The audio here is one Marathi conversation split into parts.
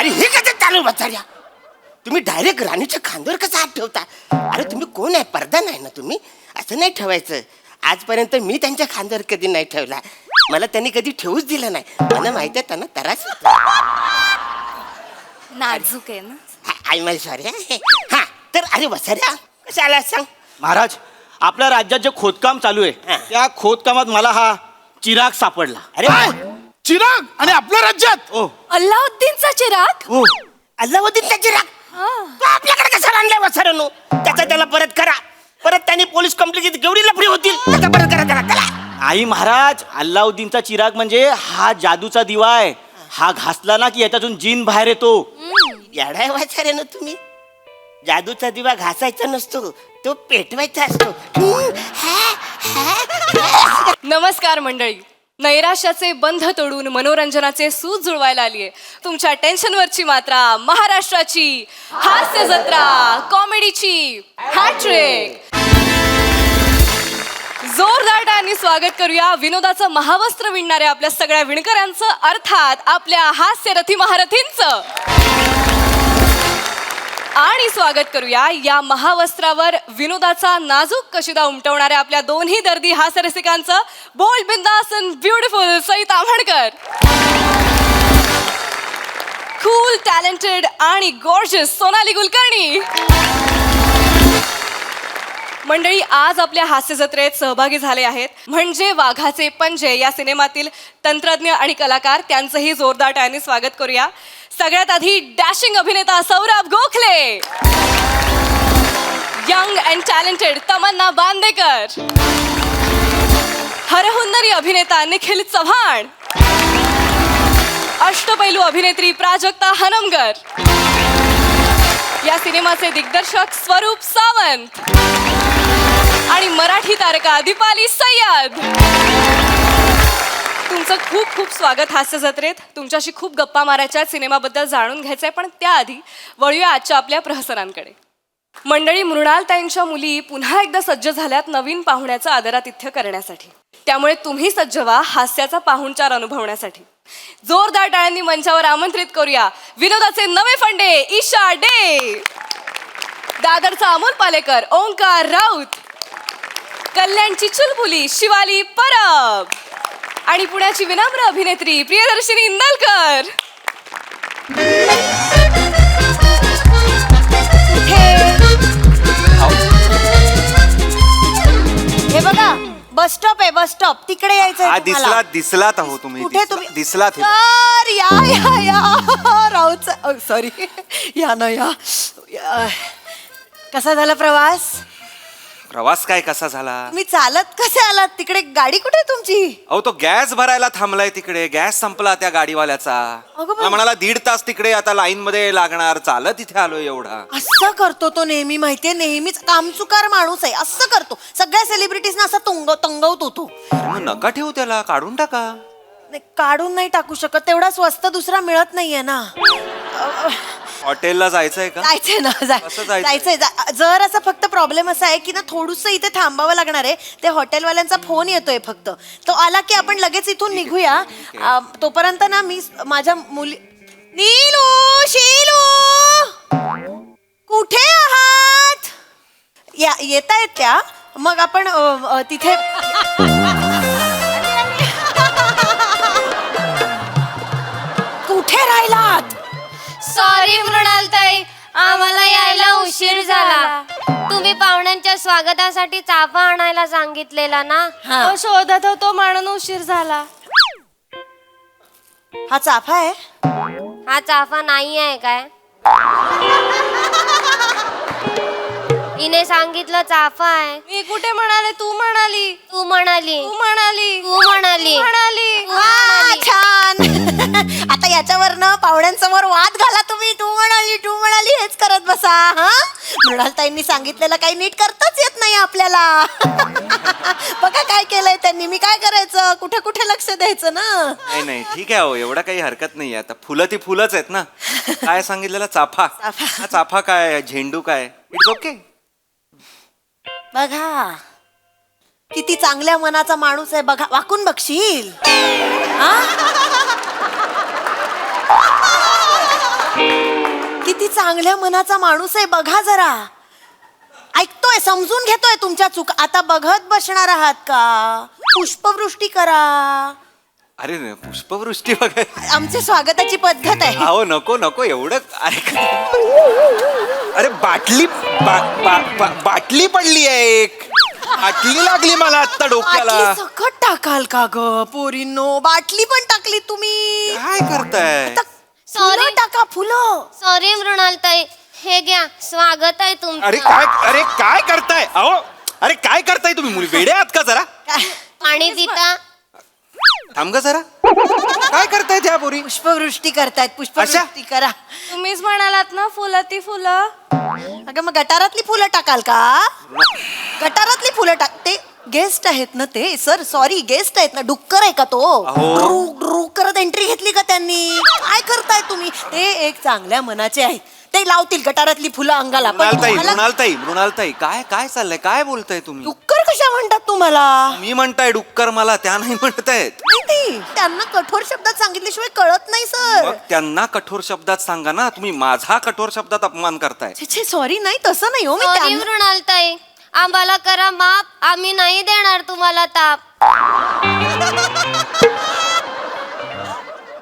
अरे हे कसं चालू बचाऱ्या? तुम्ही डायरेक्ट राणीच्या खांद्यावर कसं हात ठेवता? अरे तुम्ही कोण आहे? पर्दा नाही ना तुम्ही? असं नाही ठेवायचं. आजपर्यंत मी त्यांच्या खांद्यावर कधी नाही ठेवला. मला त्यांनी कधी ठेवूच दिलं नाही. मला माहिती आहे त्यांना त्रास होतो. नाजूक आहे ना. I my sorry. हा तर अरे बचाऱ्या कसं आला सांग. महाराज, आपल्या राज्यात जे खोदकाम चालू आहे हा. त्या खोदकामात मला हा चिराग सापडला. अरे चिराग आणि आपल्या राज्यात ओ अल्लाउद्दीनचा चिराग. ओ अल्लाउद्दीनचा चिराग तो आपल्याकडे कसा आणलाय वसारानो? त्याचा त्याला परत करा. परत त्यांनी पोलीस कंप्लेंट केवढी लफडी होतील. त्याचा परत करा त्याला करा. आई महाराज, अल्लाउद्दीनचा चिराग म्हणजे हा जादूचा दिवा आहे. हा घासला ना की याच्यातून जिन बाहेर येतो. येडाय वाचाऱ्यानं तुम्ही. जादूचा दिवा घासायचा नसतो, तो पेटवायचा असतो. नमस्कार मंडळी. नैराश्याचे बंध तोडून मनोरंजनाचे सूत जुळवायला आलीये तुमच्या टेन्शनवरची मात्रा. महाराष्ट्राची हास्य जत्रा, कॉमेडीची हॅट्रिक. जोरदार टाळ्यांनी स्वागत करूया विनोदाचं महावस्त्र विणणाऱ्या आपल्या सगळ्या विणकरांचं, अर्थात आपल्या हास्यरथी महारथींचं. आणि स्वागत करूया या महावस्त्रावर विनोदाचा नाजूक कशिदा उमटवणाऱ्या आपल्या दोन्ही दर्दी हास्यरसिकांचं. बोल्ड, बिंदास and beautiful Sai Tamhankar. Cool, talented आणि गॉर्जियस सोनाली कुलकर्णी. मंडळी, आज आपल्या हास्य जत्रेत सहभागी झाले आहेत म्हणजे वाघाचे पंजे या सिनेमातील तंत्रज्ञ आणि कलाकार. त्यांचंही जोरदार टाळ्यांनी स्वागत करूया. सगळ्यात आधी डॅशिंग अभिनेता Saurabh Gokhale, young and talented Tamanna Bandekar, हरहुन्नरी अभिनेता निखिल चव्हाण, अष्टपैलू अभिनेत्री प्राजक्ता हनमगर, या सिनेमाचे दिग्दर्शक स्वरूप सावंत आणि मराठी तारका दीपाली सय्यद. तुमचं खूप खूप स्वागत हास्य जत्रेत. तुमच्याशी खूप गप्पा मारायच्या, सिनेमाबद्दल जाणून घ्यायचंय, पण त्याआधी वळूया आजच्या आपल्या प्रहसनांकडे. मंडळी, मृणालताईंच्या मुली पुन्हा एकदा सज्ज झाल्यात नवीन पाहुण्याचं आदरातिथ्य करण्यासाठी. त्यामुळे तुम्ही सज्ज व्हा हास्याचा पाहुणचार अनुभवण्यासाठी. जोरदार टाळ्यांनी मंचावर आमंत्रित करूया विनोदाचे नवे फंडे ईशा डे, दादरचा अमोल पालेकर ओंकार राऊत, कल्याणची चुलबुली शिवाली परब आणि पुण्याची विनम्र अभिनेत्री प्रियदर्शिनी इंदलकर. हे बघा, बस स्टॉप आहे, बस स्टॉप. तिकडे यायचं. दिसलात आहो तुम्ही. कुठे तुम्ही? दिसलात हे. तर या राऊत, सॉरी. या ना या. कसा झाला प्रवास? प्रवास काय कसा झाला? मी चालत कसे आलात? तिकडे गाडी कुठे आहे तुमची? अहो तो गॅस भरायला थांबलाय तिकडे. गॅस संपला त्या गाडीवाल्याचा. अगं बाई. मला म्हणाला 1.5 तास तिकडे आता लाईन मध्ये लागणार. चालत इथे आलोय एवढा. असं करतो तो नेहमी, माहितीये, नेहमीच कामचुकार माणूस आहे. असं करतो सगळ्या सेलिब्रिटीजना, असा तंगवतो तो. मग नका ठेवू त्याला, काढून टाका. नाही, काढून नाही टाकू शकत. तेवढा स्वस्त दुसरा मिळत नाहीये ना. हॉटेलला जायचंय का? जायचंय ना. कसं जायचंय? जायचंय. जर असा फक्त प्रॉब्लेम असा आहे की ना, थोडंसं इथे थांबावं लागणार आहे. ते हॉटेलवाल्यांचा फोन येतोय फक्त. तो आला की आपण लगेच इथून निघूया. तोपर्यंत ना मी माझ्या मुली. नीलू, शीलू, कुठे आहात? येता येत त्या. मग आपण तिथे कुठे राहिलात? सॉरी मृणालताई, आम्हाला यायला उशीर झाला. तुम्ही पाहुण्यांच्या स्वागतासाठी चाफा आणायला सांगितलेला ना. हा. शोधत होतो म्हणून उशीर झाला. हा चाफा आहे? हा चाफा नाही आहे काय? हिने सांगितलं चाफा आहे. मी कुठे म्हणाले? तू म्हणाली. तू म्हणाली. तू म्हणाली. तू म्हणाली. म्हणाली. वा, छान. आता याच्यावरनं पाहुण्यांसमोर वाद घाला तुम्ही. तू म्हणाली हेच करत बसा. हा, मृणालताईंनी सांगितलेलं काही नीट करताच येत नाही आपल्याला. बघा काय केलंय त्यांनी. मी काय करायचं? कुठे कुठे लक्ष द्यायचं ना. नाही ठीक आहे. हो एवढा काही हरकत नाही. आता फुलं ती फुलंच आहेत ना. काय सांगितलेलं? चाफा. हा चाफा काय, झेंडू काय, इट्स ओके. बघा किती चांगल्या मनाचा माणूस आहे. बघा, वाकून बघशील. हा, चांगल्या मनाचा माणूस आहे, बघा जरा. ऐकतोय, समजून घेतोय तुमच्या चूक. आता बघत बसणार आहात का? पुष्पवृष्टी करा. अरे पुष्पवृष्टी बघा. आमची स्वागताची पद्धत आहे. अहो नको नको एवढं. अरे बाटली बाटली पडली आहे एक. बाटली लागली मला आत्ता डोक्याला. बाटली सकट टाकाल का ग पोरींनो? बाटली पण टाकली तुम्ही. काय करताय? आता Sorry. फुलं टाका, फुलं. सॉरी मृणालताई, हे घ्या, स्वागत आहे अरे काय करताय? अहो अरे काय करताय तुम्ही? मुली वेडे आहात का जरा? पाणी पिता. थांब ग जरा. काय करताय त्या पोरी? पुष्पवृष्टी करतायत, पुष्पवृष्टी करा. तुम्हीच म्हणालात ना फुलं ती फुलं. अगं मग गटारातली फुलं टाकाल का? गटारातली फुलं टाकते. गेस्ट आहेत ना ते. सर सॉरी, गेस्ट आहेत ना. डुक्कर आहे का तो? ड्रू करत एंट्री घेतली का त्यांनी? काय करताय तुम्ही? ते एक चांगल्या मनाचे आहेत, ते लावतील गटारातली फुलं अंगाला. पण तुम्हाला मृणालताई काय काय चाललंय? काय बोलताय तुम्ही? डुक्कर कशा म्हणतात तुम्हाला? मी म्हणताय डुक्कर, मला त्या नाही म्हणतायत. नाही, त्यांना कठोर शब्दात सांगितल्याशिवाय कळत नाही सर. मग त्यांना कठोर शब्दात सांगा ना. तुम्ही माझा कठोर शब्दात अपमान करताय. छे सॉरी, नाही तसं नाही हो. मी सॉरी त्यांना मृणालताई, आम्हाला करा माफ. आम्ही नाही देणार तुम्हाला ताप.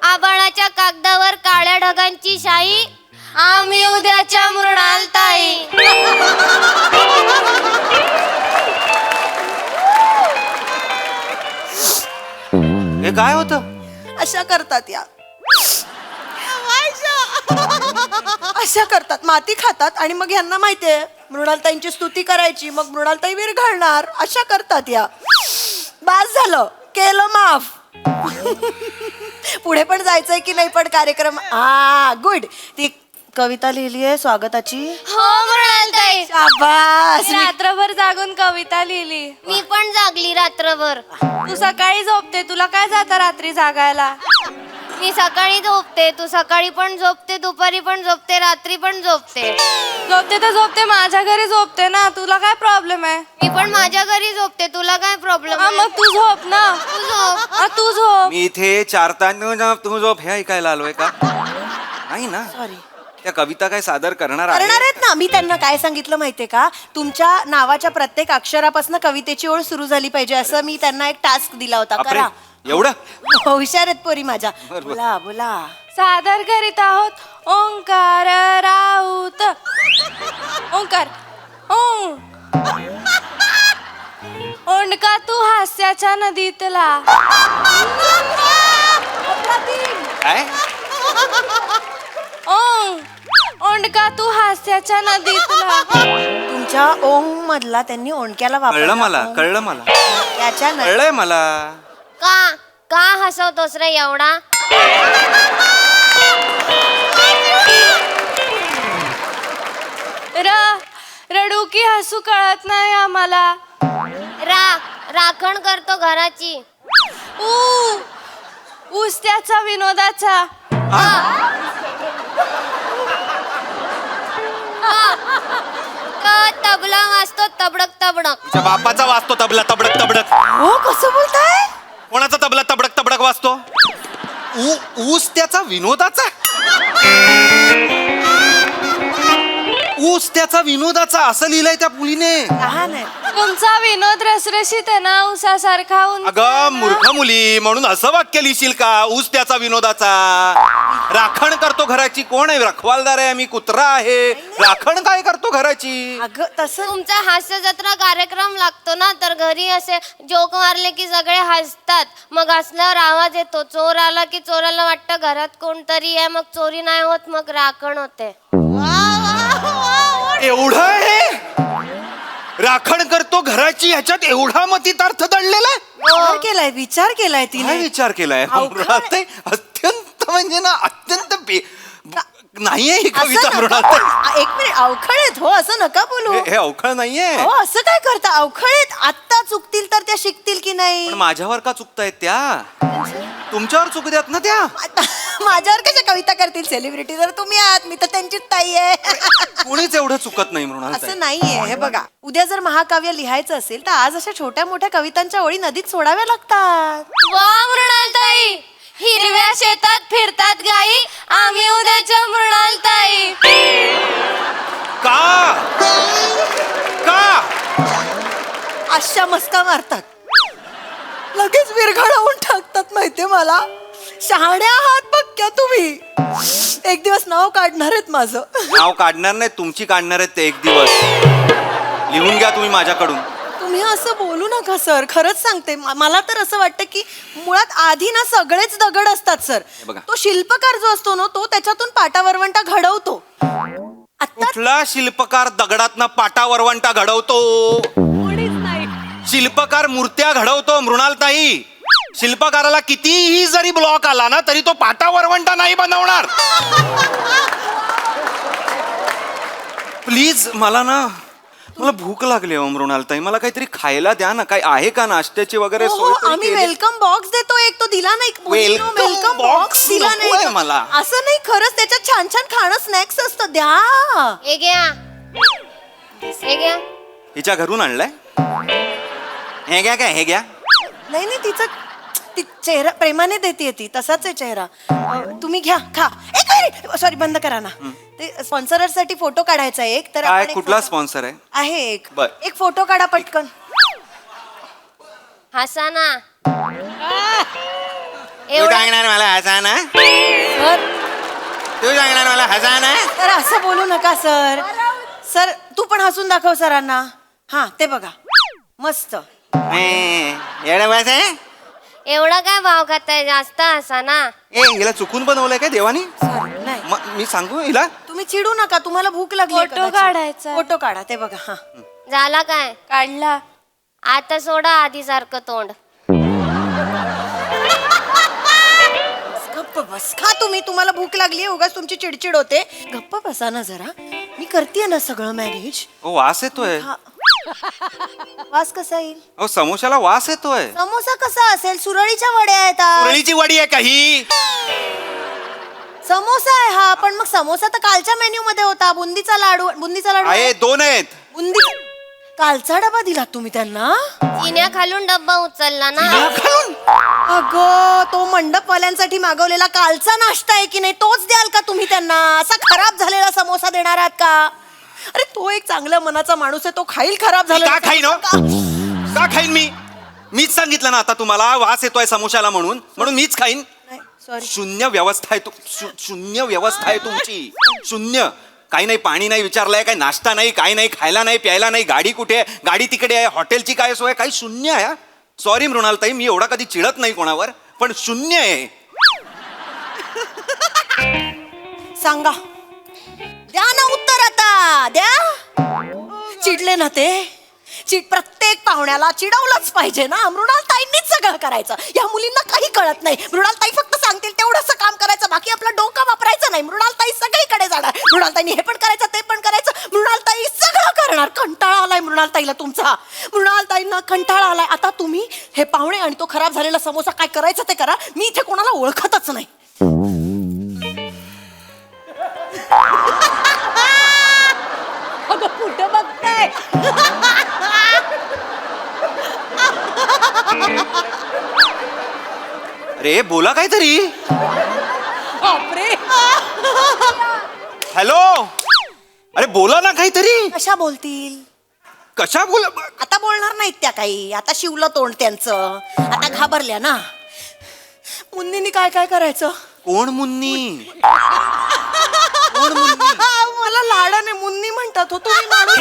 आबाळाच्या कागदावर काळ्या ढगांची शाही. आम्ही उद्याच्या मृणालताई. हे काय होतं? अशा करतात या. अशा करतात, माती खातात आणि मग यांना माहितीये मृणालताईंची स्तुती करायची, मग मृणालताई विरघळणार. अशा करतात या. बास झालं, केलं माफ. पुढे पण जायचंय की नाही पण कार्यक्रम? हा गुड. ती कविता लिहिली आहे स्वागताची. हो मृणालताई, शाबास. रात्रभर जागून कविता लिहिली. मी पण जागली रात्रभर. तू सकाळी झोपते, तुला काय जातं रात्री जागायला? मी सकाळी झोपते, तू सकाळी पण झोपते, दुपारी पण झोपते, रात्री पण झोपते. झोपते तर झोपते, माझ्या घरी झोपते ना. तुला काय प्रॉब्लेम आहे? मी पण माझ्या घरी झोपते, तुला काय प्रॉब्लेम? हा, मग तू झोप ना. तू झोप. हा, तू झोप. मी इथे 4 तास तू झोप हे ऐकायला आलोय का? नाही ना. सॉरी. त्या कविता काय सादर करणार करणार आहे? आहेत ना. मी त्यांना काय सांगितलं माहितीये का? तुमच्या नावाच्या प्रत्येक अक्षरापासून कवितेची ओळ सुरू झाली पाहिजे, असं मी त्यांना एक टास्क दिला होता. बापरे, करा. एवढं? हुशार आहेत पोरी माझ्या. बरं. बोला बोला. सादर करीत आहोत ओंकार राऊत. ओंकार. ओं. ओंडका तू हास्याच्या नदीतला. काय? ओं. ओंडका तू हास्याच्या नदीतला. तुमच्या ओंग मधला त्यांनी ओंडक्याला कळलं मला, ओंग. कळलं मला, त्याच्या न- कळलंय मला. का का हसवतोस रे एवढा? रडू की हसू कळत नाही आम्हाला. राखण करतो घराची. ऊस त्याचा विनोदाचा. तबला वाजतो तबडक तबडक. तुझ्या बापाचा वाजतो तबला तबडक तबडक. हो, कसं बोलताय? कोणाचा तबला तबडक तबडक वाजतो? ऊस त्याचा विनोदाचा. ऊस त्याचा विनोदाचा असं लिहिलंय त्या मुलीने. लहान आहे. तुमचा विनोद रसरशीत आहे ना, उसासारखा उंच आहे अगं ना. मूर्ख मुली, म्हणून असं वाक्य लिहिशील का? ऊस त्याचा विनोदाचा. राखण करतो घराची. कोण आहे? रखवालदार आहे आम्ही, कुत्रा आहे. राखण काय करतो घराची? अगं तसं तुमचा हास्य जत्रा कार्यक्रम लागतो ना, तर घरी असे जोक मारले की सगळे हसतात. मग हसल्यावर आवाज येतो. चोर आला की चोराला वाटतं घरात कोणतरी आहे, मग चोरी नाही होत, मग राखण होते. एवढं आहे? राखण करतो घराची, ह्याच्यात एवढा मतितार्थ दडलेला? विचार केलाय काय तिने. विचार केलाय? अवघड आहे. अत्यंत म्हणजे ना अत्यंत नाहीये ही असं कविता नका मृणालताई. बोलू. एक मिनिट, अवखळ आहेत हो, असं नका बोलू. हे अवखळ नाहीये. हो, असं काय करता? अवखळ आहेत. आत्ता चुकतील तर त्या शिकतील की नाही? पण माझ्यावर का चुकतायत त्या? तुमच्यावर चुक द्यात ना त्या. आता माझ्यावर कशा कविता करतील? सेलिब्रिटी तर तुम्ही आहात, मी तर त्यांचीच ताई आहे. कोणीच एवढं चुकत नाही मृणालताई. असं नाहीये. हे बघा, उद्या जर महाकाव्य लिहायचं असेल तर आज अशा छोट्या मोठ्या कवितांच्या ओळी नदीत सोडाव्या लागतात. वा मृणालताई, हिरव्या शेतात फिरतात गाई. आम्ही उद्याच्या मृणालताई. कशा मस्का मारतात, लगेच विरघळवून टाकतात माहितीये मला. शहाण्या आहात बघ तुम्ही. एक दिवस नाव काढणार आहेत माझं. नाव काढणार नाही, तुमची काढणार आहेत ते एक दिवस. लिहून घ्या तुम्ही माझ्याकडून. तुम्ही असं बोलू नका सर, खरंच सांगते. मला तर असं वाटतं की मुळात आधी ना सगळेच दगड असतात सर. बघा. तो शिल्पकार जो असतो ना, तो त्याच्यातून पाटा वरवंटा घडवतो. आता कुठला शिल्पकार दगडातनं पाटा वरवंटा घडवतो? शिल्पकार मूर्त्या घडवतो मृणालताई. शिल्पकाराला कितीही जरी ब्लॉक आला ना तरी तो पाटा वरवंटा नाही बनवणार. प्लीज मला भूक लागली हो मृणालताई. मला काहीतरी खायला द्या ना. काय आहे का नाश्त्याची वगैरे हो, सोय तरी आम्ही केली? वेलकम बॉक्स देतो एक, तो दिला नाही. Welcome वेलकम box बॉक्स दिला नकोय नाही मला. असं नाही, खरंच त्याच्यात छान छान खाणं स्नॅक्स असतं. द्या. हे घ्या, हे घ्या. हिच्या घरून आणलंय. हे घ्या काय, हे घ्या. नाही नाही, ती चेहरा प्रेमाने देते ती, तसाच आहे चेहरा. तुम्ही घ्या, खा. एक सॉरी, बंद करा ना. ते स्पॉन्सरसाठी फोटो काढायचा एक. तर काय, आपण एक कुठला photo- स्पॉन्सर आहे? आहे एक. बर. एक फोटो काढा पटकन. हसा ना. तू एवढा सांगणार मला हसा ना? सर तू सांगणार मला हसा ना? सर असं बोलू नका सर. सर तू पण हसून दाखव सरांना. हा ते बघा, मस्त. येणं बस आहे. एवढा काय भाव खाताय, जास्त हसा ना. हिला चुकून बनवलंय काय देवानी? सॉरी नाही, मी सांगू हिला? तुम्ही चिडू नका. तुम्हाला भूक लागली आहे फोटो कदाचित. काढायचा. फोटो काढा. ते बघा. हा झाला काय? काढला. आता सोडा आधी सारखं तोंड. गप्प बस. खा तुम्ही. तुम्हाला भूक लागली आहे, उगाच तुमची चिडचिड होते. गप्प बसा ना जरा. मी करते ना सगळं मॅनेज. वास येतोय. वास कसा येईल? समोशाला वास येतोय. समोसा कसा असेल? सुरळीच्या वड्या आहेत आज. सुरळीची वडी आहे काही. समोसा आहे हा. पण मग समोसा तर कालच्या मेन्यू मध्ये होता. बुंदीचा लाडू आहे, दोन आहेत. बुंदी कालचा डबा दिला तुम्ही त्यांना? चिन्या खालून डब्बा उचलला ना. अगं, तो मंडपवाल्यांसाठी मागवलेला कालचा नाश्ता आहे की नाही, तोच द्याल का तुम्ही त्यांना? असा खराब झालेला समोसा देणार आहात का? अरे तो एक चांगल्या मनाचा माणूस आहे, तो खाईल खराब झाला. का खाईन हो? का खाईन मीच सांगितलं ना आता तुम्हाला वास येतोय समोशाला म्हणून मीच खाईन. सॉरी. शून्य व्यवस्था आहे शून्य व्यवस्था आहे तुमची. शून्य. काही नाही, पाणी नाही विचारलंय, काही नाश्ता नाही, काही नाही, खायला नाही, प्यायला नाही. गाडी कुठे आहे? गाडी तिकडे आहे. हॉटेलची काय सोय? काही शून्य आहे. सॉरी मृणालताई, मी एवढा कधी चिडत नाही कोणावर, पण शून्य आहे. सांगा, द्या ना उत्तर आता. द्या. चिडले ना ते. प्रत्येक पाहुण्याला चिडवलंच पाहिजे ना. मृणालताईंनीच सगळं करायचं. या मुलींना काही कळत नाही. मृणालताई फक्त सांगतील तेवढंच काम करायचं, बाकी आपलं डोकं वापरायचं नाही. मृणालताई सगळीकडे जाणार. मृणालताईंनी हे पण करायचं, ते पण करायचं. मृणालताई सगळं करणार. कंटाळा आलाय मृणालताईला तुमचा. मृणालताईंना कंटाळा आलाय. आता तुम्ही हे पाहुणे आणि तो खराब झालेला समोसा काय करायचं ते करा. मी इथे कोणाला ओळखतच नाही. अगं कुठं बघताय? अरे बोला काहीतरी. बापरे. हॅलो. अरे बोला ना काहीतरी. कशा बोलतील? कशा बोला? आता बोलणार नाहीत त्या काही. आता शिवलं तोंड त्यांचं. आता घाबरल्या ना. मुन्नीनी काय काय करायचं? कोण मुन्नी? मला लाडाने मुन्नी म्हणतात हो तुम्ही. माणूस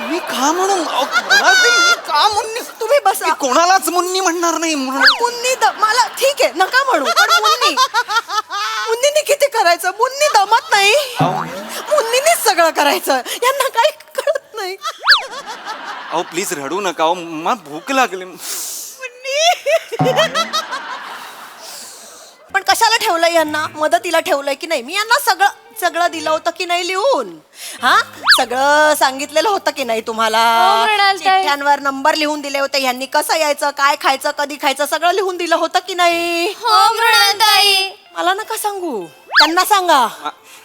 मी का म्हणू? मी का मुन्नी? तुम्ही बसा. मी कोणालाच मुन्नी म्हणणार नाही. मुन्नी मला ठीक आहे, नका म्हणू. पण मुन्नीने किती करायचं? मुन्नी दमत नाही. मुन्नीनेच सगळं करायचं. यांना काही कळत नाही. अहो प्लीज रडू नका. अहो मला भूक लागली. पण कशाला ठेवलंय यांना? मदतीला ठेवलंय की नाही? मी यांना सगळं दिलं होतं की नाही लिहून? हा, सगळं सांगितलेलं होतं की नाही तुम्हाला? मृणालताई. चिठ्ठ्यांवर नंबर लिहून दिले होते. यांनी कसं यायचं, काय खायचं, कधी खायचं, सगळं लिहून दिलं होतं की नाही? हो मृणालताई. मला नका सांगू. त्यांना सांगा.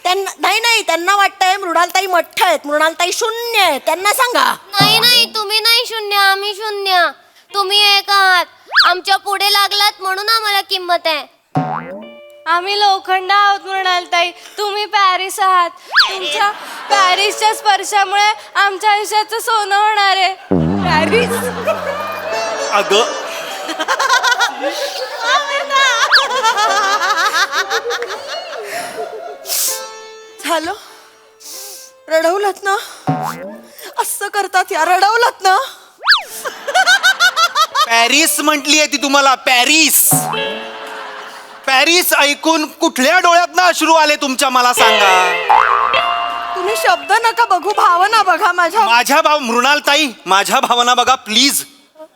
त्यांना नाही, त्यांना वाटतंय मृणालताई मठ्ठ आहेत, मृणालताई शून्य आहेत. त्यांना सांगा. नाही, तुम्ही नाही शून्य, आम्ही शून्य. तुम्ही एक आहात. आमच्या पुढे लागलात म्हणून आम्हाला किंमत आहे. आम्ही लोखंड आहोत मृणालताई. तुम्ही पॅरिस पॅरिस आहात. तुमच्या पॅरिसच्या स्पर्शामुळे आमच्या आयुष्याचं सोनं होणार आहे. पॅरिस. अगं झालं रडवलत ना, असं करतात या, रडवलत ना. पॅरिस म्हटलीये ती तुम्हाला, पॅरिस. पॅरिस ऐकून कुठल्या डोळ्यात ना अश्रू आले तुमच्या, मला सांगा. तुम्ही शब्द नका बघू, भावना बघा माझ्या. माझ्या मृणालताई, माझ्या भावना बघा प्लीज.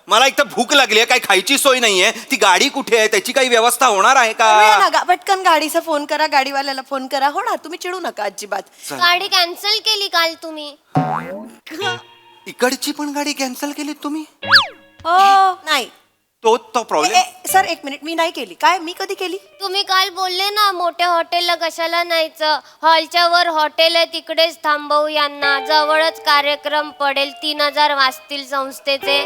मला एक तर भूक लागली आहे, काही खायची सोय नाहीये. ती गाडी कुठे आहे, त्याची काही व्यवस्था होणार आहे करूया का? ना, पटकन गाडीचा फोन करा, गाडीवाल्याला फोन करा. होणार, तुम्ही चिडू नका अजिबात. गाडी कॅन्सल केली काल तुम्ही. इकडची पण गाडी कॅन्सल केली तुम्ही? हो नाही तो प्रॉब्लेम. सर एक मिनिट, मी नाही केली. काय, मी कधी केली? तुम्ही काल बोलले ना मोठ्या हॉटेलला कशाला न्यायचं, हॉलच्या वर हॉटेल आहे तिकडेच थांबवू यांना, जवळच कार्यक्रम पडेल, 3,000 वाचतील संस्थेचे.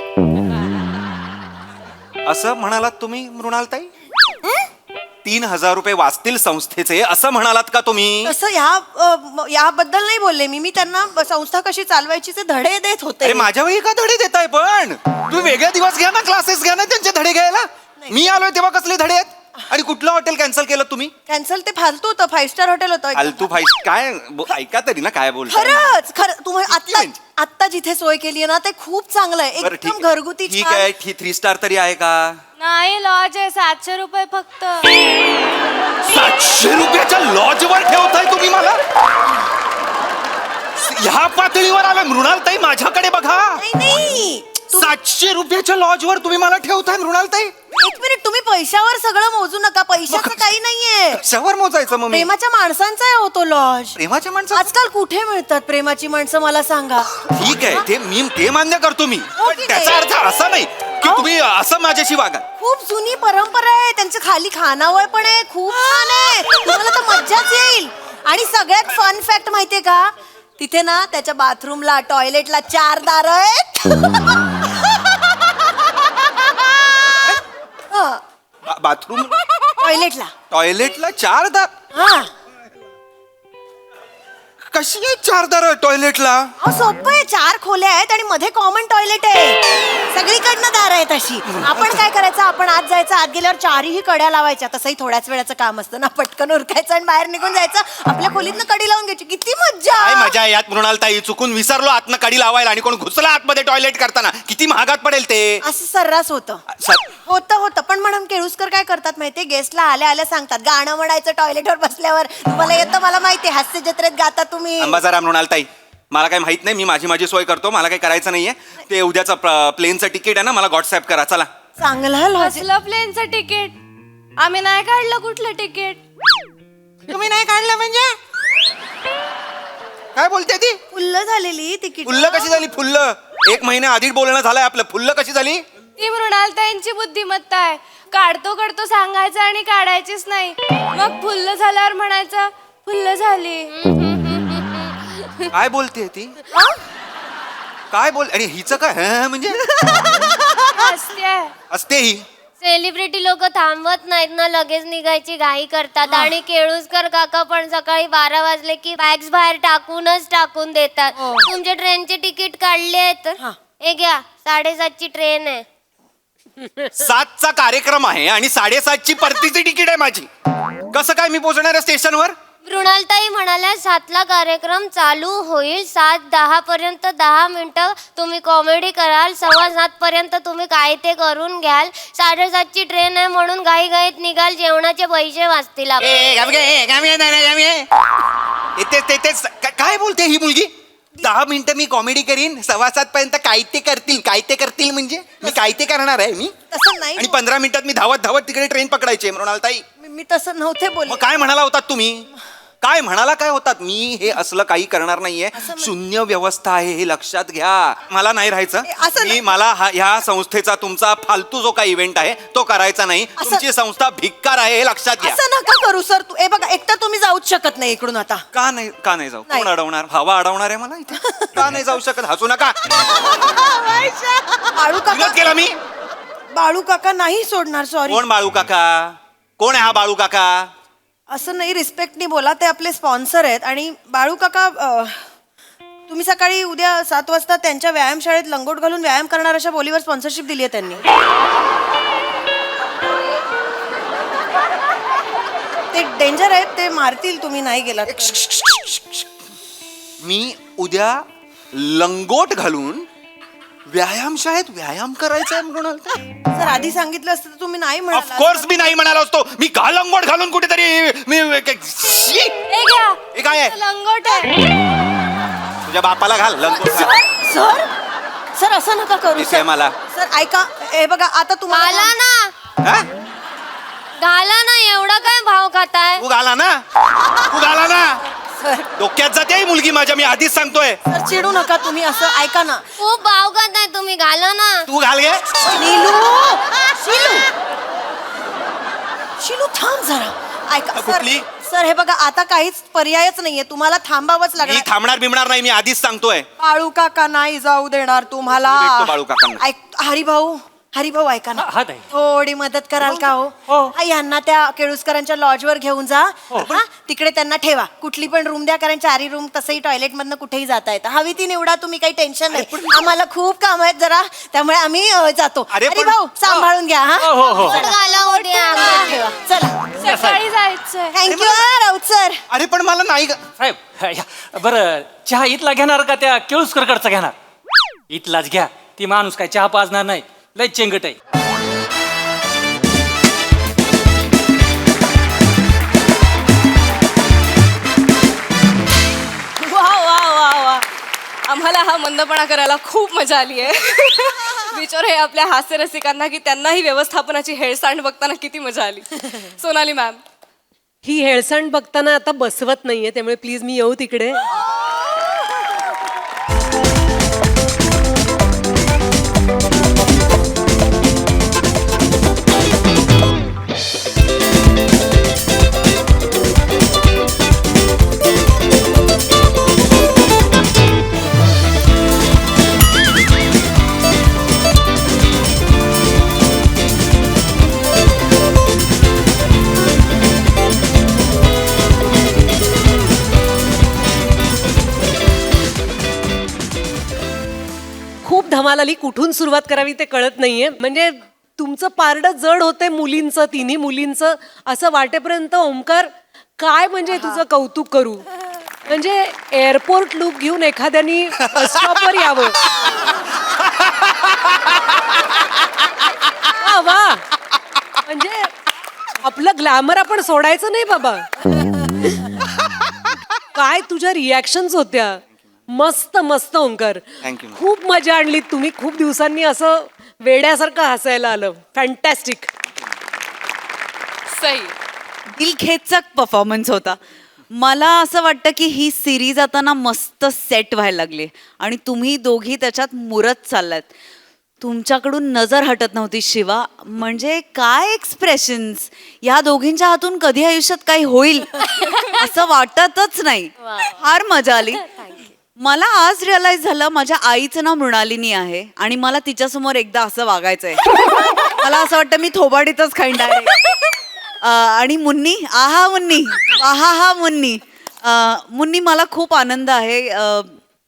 असं म्हणालात तुम्ही मृणालताई? 3,000 रुपये वाचतील संस्थेचे असं म्हणालात का तुम्ही? तसं याबद्दल नाही बोलले मी त्यांना संस्था कशी चालवायची ते धडे देत होते. अरे माझ्या वेळी का धडे देताय पण? तुम्ही वेगळे दिवस घ्या ना, क्लासेस घ्या ना त्यांचे धडे घ्यायला. मी आलोय तेव्हा कसले धडे आहेत? आणि कुठलं हॉटेल कॅन्सल केलं तुम्ही? कॅन्सल ते फालतू होतं, 5 स्टार हॉटेल होतं. फालतू फाय काय ऐका तरी ना काय बोलताय. खरंच खरं, तुम्हाला आत्ता जिथे सोय केली आहे ना ते खूप चांगलं आहे, बरं, एकदम घरगुती ठीक छान. आहे. 3 स्टार तरी आहे का? नाही, लॉज आहे, 700 रुपये फक्त. 700 रुपयाच्या लॉजवर ठेवताय तुम्ही मला? ह्या पातळीवर आलं मृणालताई, माझ्याकडे बघा. नाही 700 रुपयाच्या लॉजवर तुम्ही मला ठेवताय मृणालताई? एक मिनिट, तुम्ही पैशावर सगळं मोजू नका, पैशाचं काही नाहीये. कशावर मोजायचं मग मी? प्रेमाच्या माणसांचा आहे होतो लॉज. प्रेमाच्या माणसं? आजकाल कुठे मिळतात प्रेमाची माणसं, मला सांगा. ठीक आहे, ते मान्य करतो मी. हो, पण ठीक त्याचा आहे. अर्थ असा नाही की हो? तुम्ही असं माझ्याशी वागा. खूप जुनी परंपरा आहे, त्यांचं खाली खानावळ पण आहे, खूप छान आहे, तुम्हाला तर मज्जाच येईल. आणि सगळ्यात फन फॅक्ट माहितीये का, तिथे ना त्याच्या बाथरूमला टॉयलेटला 4 दार आहेत. बाथरूम टॉयलेटला 4 दार? हा, कशी आहे 4 दार टॉयलेटला? सोपं आहे. 4 खोल्या आहेत आणि मध्ये कॉमन टॉयलेट आहे, सगळीकडनं दार आहेत अशी. आपण काय करायचं, आपण आत जायचं, आत गेल्यावर 4ही कड्या लावायच्या. तसंही थोड्याच वेळाचं काम असतं ना, पटकन उरकायचं आणि बाहेर निघून जायचं. आपल्या खोलीतनं कडी लावून घ्यायची, किती मज्जा. काय मजा आहे यात मृणालताई? चुकून विसरलो आतनं कडी लावायला आणि कोण घुसला आतमध्ये टॉयलेट करताना, किती महागात पडेल ते. असं सर्रास होतं. होतं पण मॅडम केळुसकर काय करतात माहितीये, गेस्टला आल्या आल्या सांगतात गाणं म्हणायचं टॉयलेटवर बसल्यावर. तुम्हाला येतं, मला माहितीये, हास्य जत्रेत गाता तुम्ही. अंबाजाराम मृणालताई, मला काही माहित नाही, मी माझी सोय करतो, मला काही करायचं नाहीये. ते उद्याचं प्लेनचं तिकीट आहे ना, मला व्हॉट्सअप करा. चला. चांगला लॉजिक. असलं प्लेनचं तिकीट आम्ही नाही काढलं. कुठलं तिकीट? तुम्ही नाही काढलं म्हणजे? काय बोलते ती? फुल्ल झालेली तिकीट. फुल्ल कशी झाली? फुल्ल 1 महिना आधी बोलणं झालंय आपलं. फुल्ल कशी झाली? ती मृणालताईंची बुद्धिमत्ता आहे. काढतो सांगायचं आणि काढायचीच नाही, मग फुल्ल झाल्यावर म्हणायचं फुल्ल झाली. काय बोलते ती? काय बोल? आणि हिचं काय म्हणजे हसतेय. असते ही? सेलिब्रिटी लोक थांबवत नाहीत ना, लगेच निघायची घाई करतात. आणि केळुसकर काका पण सकाळी 12 वाजले की बॅग्स बाहेर टाकून देतात. तुमचे ट्रेनचे तिकीट काढले आहेत? हे घ्या, 7:30ची ट्रेन आहे. 7चा कार्यक्रम आहे आणि 7:30ची परतीची तिकीट आहे माझी. कसं काय मी पोहोचणार आहे स्टेशनवर? मृणालताई म्हणाल्या 7ला कार्यक्रम चालू होईल, 7:10 पर्यंत 10 मिनिटं तुम्ही कॉमेडी कराल, 7:15 पर्यंत तुम्ही काय ते करून घ्याल, 7:30ची ट्रेन आहे म्हणून घाईघाईत निघाल, जेवणाचे पैसे वाचतील आपले. काय बोलते ही मुलगी? 10 मिनिटं मी कॉमेडी करीन, 7:15 पर्यंत काय ते करतील म्हणजे मी काय ते करणार आहे मी? तसं नाही आणि 15 मिनिटात मी धावत तिकडे ट्रेन पकडायची मृणालताई. मी तसं नव्हते बोलले. मग काय म्हणाला होतात तुम्ही? काय म्हणाला काय होतात? मी हे असलं काही करणार नाहीये. शून्य व्यवस्था आहे हे लक्षात घ्या. मला नाही राहायचं. मला ह्या संस्थेचा तुमचा फालतू जो काही इव्हेंट आहे तो करायचा नाही. तुमची संस्था भिक्कार आहे हे लक्षात घ्या. असं नका करू सर. तू बघा, एकतर तुम्ही जाऊच शकत नाही इकडून आता. का नाही जाऊ? कोण अडवणार? हवा अडवणार आहे मला इथे? का नाही जाऊ शकत? हसू नका. बाळू काका केला मी. बाळू काका नाही सोडणार. सॉरी. कोण बाळू काका? कोण आहे हा बाळू काका? असं नाही, रिस्पेक्टनी बोला. ते आपले स्पॉन्सर आहेत. आणि बाळू काका, तुम्ही सकाळी उद्या 7 वाजता त्यांच्या व्यायामशाळेत लंगोट घालून व्यायाम करणार अशा बोलीवर स्पॉन्सरशिप दिली आहे त्यांनी. ते डेंजर आहेत, ते मारतील तुम्ही नाही गेलात तर. मी उद्या लंगोट घालून व्यायामशाळेत व्यायाम करायचा आहे म्हणून सर आधी सांगितलं असतं तर तुम्ही नाही म्हणाला. ऑफकोर्स मी नाही म्हणालो असतो. मी का लंगोट घालून कुठेतरी शी! हे घ्या हे काय आहे? लंगोट आहे. तुझ्या बापाला घाल लंगोट घाल. सर सर असं नका करू दिसतंय सर. मला. सर ऐका, हे बघा आता घाला तुम्हाला ना, हा? घाला ना, एवढा काय भाव खाताय? तू घाला ना, तू घाला ना. सर डोक्यात जाते ही मुलगी माझ्या, मी आधीच सांगतोय. सर चिडू नका तुम्ही, असं ऐका ना. खूप भाव खाताय तुम्ही, घाला ना. तू घाल गे. नीलू, शिलू शिलू थांब जरा. ऐका सर, कुठली? सर हे बघा आता काहीच पर्यायच नाहीये, तुम्हाला थांबावंच मी लागणार. थांबणार बिमणार नाही, मी आधीच सांगतोय. बाळू काका नाही जाऊ देणार तुम्हाला. मी भेटतो बाळू काकांना. हरिभाऊ हरिभाऊ ऐका ना, हा, ताई. थोडी मदत कराल का हो? हा, यांना त्या केळुसकरांच्या लॉजवर घेऊन जा. हा, तिकडे त्यांना ठेवा. कुठली पण रूम द्या, कारण 4 रूम, तसंही टॉयलेट मधनं कुठेही जाता येतं. हवी ती निवडा तुम्ही, काही टेन्शन नाही. आम्हाला खूप काम आहेत जरा, त्यामुळे आम्ही जातो. अरे पण- हरिभाऊ सांभाळून घ्या. हा लंगोट घाला उद्या. ठेवा. चला सकाळी जायचंय. Thank you Raut sir. अरे पण मला नाही ग- साहेब बरं, चहा इथला घेणार का त्या केळुसकरकडचा घेणार? इथलाच घ्या. ती माणूस काय चहा पाजणार नाही, लय चेंगट आहे. वा वा वा वा, आम्हाला हा मंदपणा करायला खूप मजा आली आहे. विचार हे आपल्या हास्यरसिकांना की त्यांनाही व्यवस्थापनाची हेळसांड बघताना किती मजा आली. सोनाली मॅम, ही हेळसांड बघताना आता बसवत नाहीये, त्यामुळे प्लीज मी येऊ तिकडे. खूप धमाल आली, कुठून सुरुवात करावी ते कळत नाहीये. म्हणजे तुमचं पारडं जड होतंय मुलींचं, तिन्ही मुलींचं, असं वाटेपर्यंत ओमकार काय म्हणजे तुझं कौतुक करू. म्हणजे एअरपोर्ट लुक घेऊन एखाद्यानी बस स्टॉपवर यावं. वा वा, म्हणजे आपलं ग्लॅमर आपण सोडायचं नाही बाबा. काय तुझ्या रिॲक्शन्स होत्या, मस्त मस्त ओंकार. Thank you. खूप मजा आणली तुम्ही. खूप दिवसांनी असं वेड्यासारखं हसायला आलं. फॅन्टॅस्टिक. सही. दिलखेचक परफॉर्मन्स होता. मला असं वाटतं की ही सिरीज आता ना मस्त सेट व्हायला लागली आणि तुम्ही दोघी त्याच्यात मुरत चाललात. तुमच्याकडून नजर हटत नव्हती शिवा. म्हणजे काय एक्सप्रेशन्स, या दोघींच्या हातून कधी आयुष्यात काही होईल असं वाटतच नाही. फार मजा आली. मला आज रिअलाइज झालं माझ्या आईचं नाव मृणालिनी आहे आणि मला तिच्यासमोर एकदा असं वागायचंय. मला असं वाटतं मी थोबाडीतच खाईन डायरेक्ट. आणि मुन्नी, आहा मुन्नी, आहा हा मुन्नी. मुन्नी, मला खूप आनंद आहे.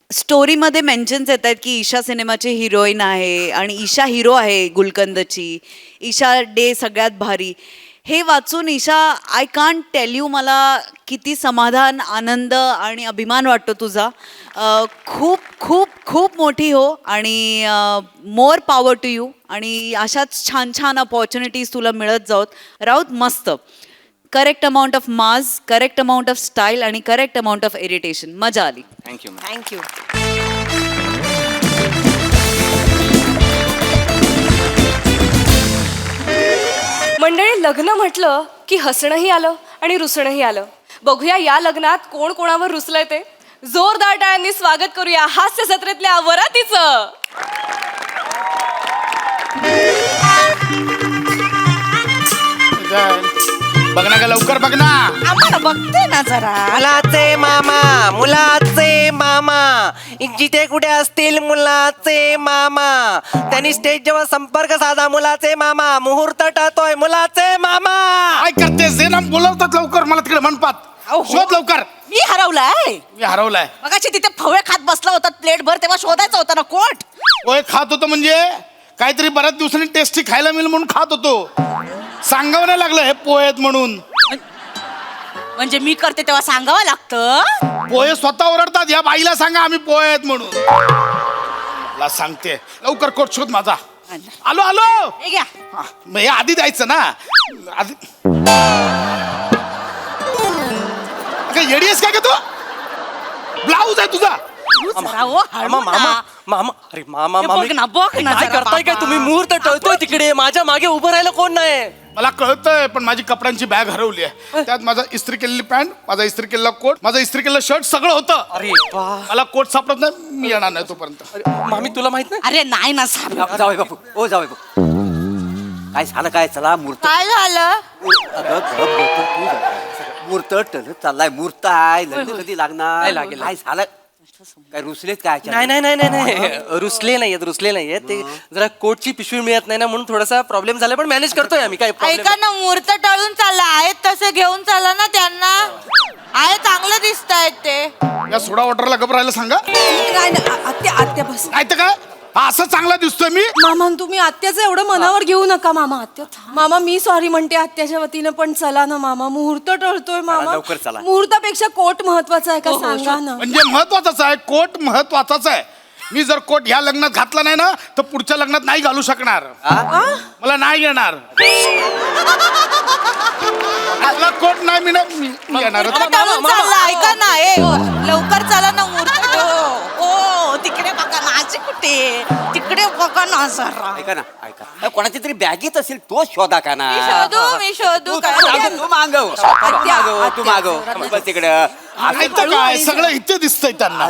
स्टोरीमध्ये मेन्शन्स येत आहेत की ईशा सिनेमाची हिरोईन आहे आणि ईशा हिरो आहे गुलकंदची. ईशा डे सगळ्यात भारी. हे वाचून Isha, I can't tell you मला किती समाधान, आनंद आणि अभिमान वाटतो तुझा. खूप खूप खूप मोठी हो आणि मोर पॉवर टू यू. आणि अशाच छान छान अपॉर्च्युनिटीज तुला मिळत जाऊत. राऊत मस्त. Correct amount of mass, correct amount of style आणि करेक्ट अमाऊंट ऑफ इरिटेशन. मजा आली. थँक्यू. थँक्यू. मंडळी, लग्न म्हटलं की हसणंही आलं आणि रुसणंही आलं. बघूया या लग्नात कोण कोणावर रुसलंय ते. जोरदार टाळ्यांनी स्वागत करूया हास्य जत्रेतल्या वरातीचं. बघ ना ग, लवकर बघ ना. आम्हाला बघते ना जरा. मुलाचे मामा, मुलाचे मामा, जिथे कुठे असतील मुलाचे मामा, त्यांनी स्टेजवर संपर्क साधा. मुलाचे मामा, मुहूर्त टळतोय. मुलाचे मामा. काय करते जे नाम बोलवतात लवकर मला तिकडे म्हणपात. शोध लवकर. मी हरवलाय. मी हरवलाय. मगाशी तिथे फवे खात बसला होता प्लेट भर, तेव्हा शोधायचा होता ना कोट. पोहे खात होतो म्हणजे काहीतरी बऱ्याच दिवसांनी टेस्टी खायला मिळेल म्हणून खात होतो. सांगावं नाही लागलं हे पोहे आहेत म्हणून. म्हणजे मी करते तेव्हा सांगावं लागतं. पोहे स्वतः ओरडतात, या बाईला सांगा आम्ही पोहे आहेत म्हणून. मला सांगते लवकर कोट शोध माझा. आलो आलो. हे घ्या. हा, मग हे आधी द्यायचं ना. आधी काय येडी आहेस काय का तू? ब्लाऊज आहे तुझा. जरा हो, हळू मामा ना. मामा अरे मामा हे मामी बघ ना, बघ ना काय जरा करताय काय बाबा. तुम्ही? मुहूर्त टळतोय तिकडे, माझ्या मागे उभं राहायला कोण नाही. मला कळतंय पण माझी कपड्यांची बॅग हरवली आहे. त्यात माझा इस्त्री केलेली पॅन्ट, माझा इस्त्री केलेला कोट, माझा इस्त्री केलेला शर्ट सगळं होतं. अरे बा. मला कोट सापडत नाही. मी येणार नाही तोपर्यंत. मामी तुला माहित नाही? अरे नाही ना साहेब. जावई बापू, ओ जावई बापू, काय झालं काय? चला मूर्त. काय झालं? मूर्त चाललाय. मूर्त आहे, लग्न कधी लागणार? नाही लागेल. काय झालं? काय रुसलेत काय? नाही नाही नाही नाही नाही रुसले नाहीयेत. ते जरा कोटची पिशवी मिळत नाही ना म्हणून थोडासा प्रॉब्लेम झाला, पण मॅनेज करतोय आम्ही. काय problem ऐका ना, मुहूर्त टळून चालला आहेत तसे घेऊन चाला ना त्यांना. आहे चांगलं दिसत आहेत ते. या सोडा वॉटरला गप राहायला सांगा. आत्या बस. नाही तर काय, हा असं चांगला दिसतोय मी. मामा तुम्ही आत्याचं एवढं मनावर घेऊ नका मामा. आत्या मामा मी सॉरी म्हणते आत्याच्या वतीनं, पण चला ना मामा, मुहूर्त टळतोय मामा. लवकर चला. मुहूर्तापेक्षा कोट महत्वाचा आहे का सांगा ना. म्हणजे महत्वाचाच आहे, कोट महत्वाचाच आहे. मी जर कोट ह्या लग्नात घातला नाही ना तर पुढच्या लग्नात नाही घालू शकणार. मला नाही येणार. आपला कोट नाही मी येणार. टळून चालला. ऐका ना, लवकर चला ना मुहूर्त. ओ तिकडे बघा ना, अशी कुठे? तिकडे बघा ना जरा. ऐका ना, ऐका, कोणाची तरी बॅगेत असेल तो शोधा का ना. मी शोधू काय? तू मागव, तू मागव बस तिकडं. नाही तर काय, सगळं इथे दिसतंय त्यांना.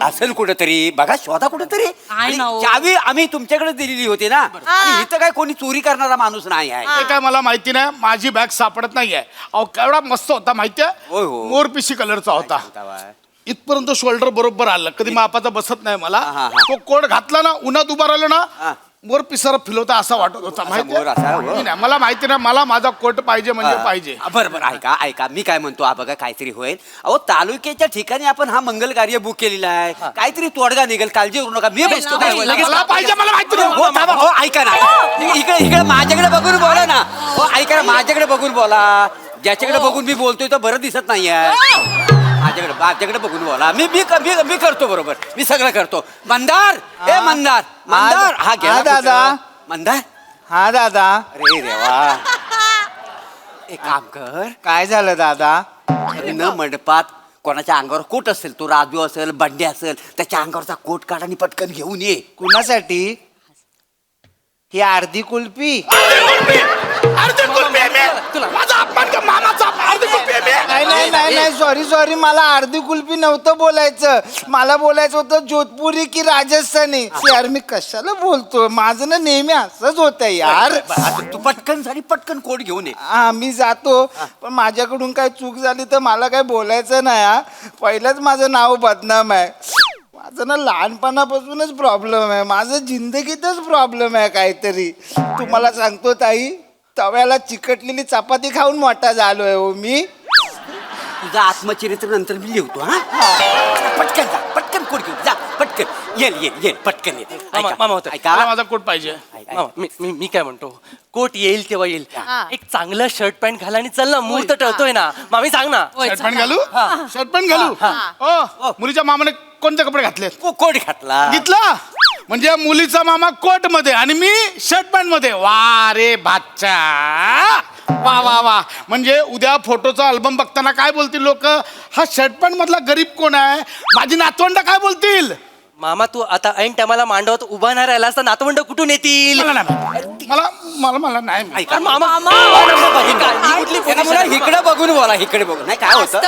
असेल कुठेतरी बघा, शोधा कुठेतरी. आहे ना हो. चावी आम्ही तुमच्याकडे दिलेली होती ना, आणि इथं काय कोणी चोरी करणारा माणूस नाही आहे. ते काय मला माहिती नाही. माझी बॅग सापडत नाहीये. अहो केवढा मस्त होता माहितीये. होय, हो. मोरपिशी कलरचा होता. इथपर्यंत शोल्डर बरोबर आलं. कधी मापाचा बसत नाही मला. हा. तो कोट घातला ना, उन्हात उभा राहिलो ना, हा. मोर पिसारा फिरवता असा वाटत होता. मोर असा, हो. माहिती नाही, मला माहिती नाही. मला माझा कोट पाहिजे म्हणजे पाहिजे. बरं ऐका मी काय म्हणतो, बघा काहीतरी होईल. अहो तालुक्याच्या ठिकाणी आपण हा मंगल कार्य बुक केलेला आहे. काहीतरी तोडगा निघेल, काळजी करू नका. मी बसतो. काय होईल? मला पाहिजे, मला माहिती नाही. हो, थांबा, हो, ऐका ना, इकडे माझ्याकडे बघून बोला ना. हो ऐका ना, माझ्याकडे बघून बोला. ज्याच्याकडे बघून मी बोलतोय तो बरं दिसत नाहीये. माझ्याकडे बघून बोला. मी करतो बरोबर. मी सगळं करतो. मंदार, ए मंदार, मंदार. हा घ्या दादा. मंदार. हा दादा. अरे देवा. एक काम कर. काय झालं दादा? न मंडपात कोणाच्या अंगावर कोट असेल, तो राजू असेल, बंडे असेल, त्याच्या अंगावरचा कोट काढ आणि पटकन घेऊन ये. कुणासाठी? ही अर्धी कुल्फी. अर्धी कुल्फी आहे मी. माझा अपमान का मामाचा अर्धी कुल्फी आहे मी. नाही सॉरी मला अर्धी कुल्फी नव्हतं बोलायचं. मला बोलायचं होतं जोधपुरी की राजस्थानी. यार मी कशाला बोलतो, माझं ना नेहमी असंच होतंय यार. तू पटकन कोट घेऊन ये. हा मी जातो, पण माझ्याकडून काय चूक झाली तर मला काय बोलायचं नाही. हा पहिलंच माझं नाव बदनाम आहे. माझं ना लहानपणापासूनच प्रॉब्लेम आहे. माझं जिंदगीतच प्रॉब्लेम आहे काहीतरी. तुम्हाला सांगतो ताई, तव्याला चिकटलेली चपाती खाऊन मोठा झालोय हो मी. तुझं आत्मचरित्र नंतर मी लिहतो. हा पटकन कोट घेऊन जा. पटकन ये पटकन ये. मामा होतं. मला माझा कोट पाहिजे. मी काय म्हणतो, कोट येईल तेव्हा येईल. एक चांगलं शर्ट पॅन्ट घाला आणि चल ना, मुहूर्त टळतोय ना. मामी सांग ना. शर्ट पॅन्ट घालू. शर्ट पॅन्ट घालू. ओ मुलीच्या मामाने कोणते कपडे घातले? कोट घातला. घेतला म्हणजे मुलीचा मामा कोट मध्ये आणि मी शर्ट पॅन्ट मध्ये. वा रे बाच्चा, वा वा वा. म्हणजे उद्या फोटोचा अल्बम बघताना काय बोलतील लोक? हा शर्ट पॅन्ट मधला गरीब कोण आहे? माझी नातवंड काय बोलतील? मामा तू आता ऐन टायमाला मांडवत उभा नाही राहिलास तर नातवंड कुठून येतील? मला नाही, मला नाही. ऐका, मामा इकडे बघून बोला. इकडे बघून नाही काय होतं.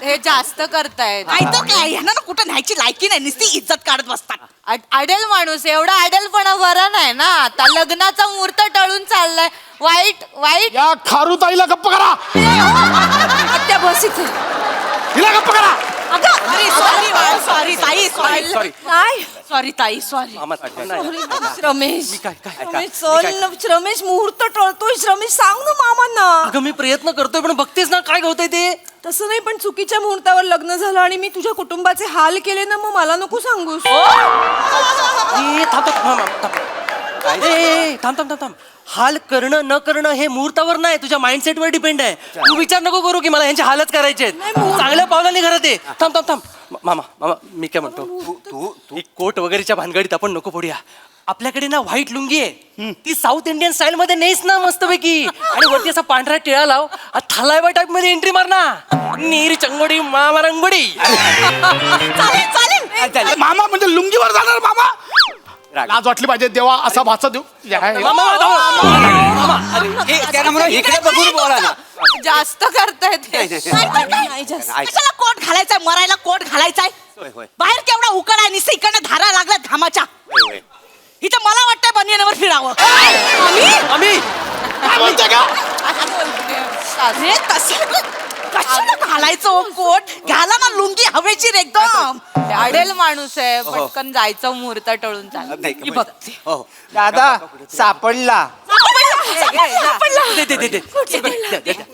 हे जास्त करतायत. नाही तर काय, यांना ना कुठं न्यायची लायकी नाही, नुसती इज्जत काढत बसतात. अडेल माणूस, एवढा अडेलपणा बरा नाही ना. आता लग्नाचा मुहूर्त टळून चाललाय. वाईट या खारू ताईला गप्प करा. आत्या बस इथे. हिला गप्प करा. अरे सॉरी सॉरी ताई सॉरी Sorry. सॉरी ताई सॉरी मामा, नाही. रमेश मी काय काय रमेश चल रमेश मुहूर्त टळतोय रमेश सांग ना मामांना अगं मी प्रयत्न करतोय पण बघतेस ना काय होतंय ते. तसं नाही, पण चुकीच्या मुहूर्तावर लग्न झालं आणि मी तुझ्या कुटुंबाचे हाल केले ना, मग मला नको सांगूस. ए, थांब थांब थांब, थांब. ए, थांब थांब थांब थांब. हाल करणं न करणं हे मुहूर्तावर नाही, तुझ्या माइंडसेटवर डिपेंड आहे. तू विचार नको करू की मला यांचे हालच करायचे चांगल्या पावलाने घरात आहे. थांब थांब थांब मामा मामा मी काय म्हणतो, तू कोट वगैरेच्या भानगडीत आपण नको पडूया. आपल्याकडे ना व्हाईट लुंगी आहे, ती साऊथ इंडियन स्टाईल मध्ये नेस ना मस्तपैकी, आणि वरती असा पांढरा टिळा लाव, थलायवा टाईप मध्ये एंट्री मार ना, नीर चंगोडी मामा रंगोडी. चालेल मामा म्हणजे लुंगीवर जाणार मामा. लाज वाटली पाहिजे देवा, असा भाचा देऊ. मामा, मामा, अरे, त्यांना म्हणा इकडे बघून बोला ना. जास्त करतायत कशाला कोट घालायचाय, मरायला कोट घालायचाय. होय, होय. बाहेर केवढा उकड आहे, निस्ते इकडनं धारा लागल्या घामाच्या. होय. इथं मला वाटतंय बनियनवर फिरावं. आम्ही काय बोलते का? अरे कशाला घालायचं कोट, घाला ना लुंगी हवेची एकदम. अडेल माणूस आहे, पटकन जायचं मुहूर्त टळून नाही, बघ हो, हो. दादा सापडला. दे, दे, दे, दे.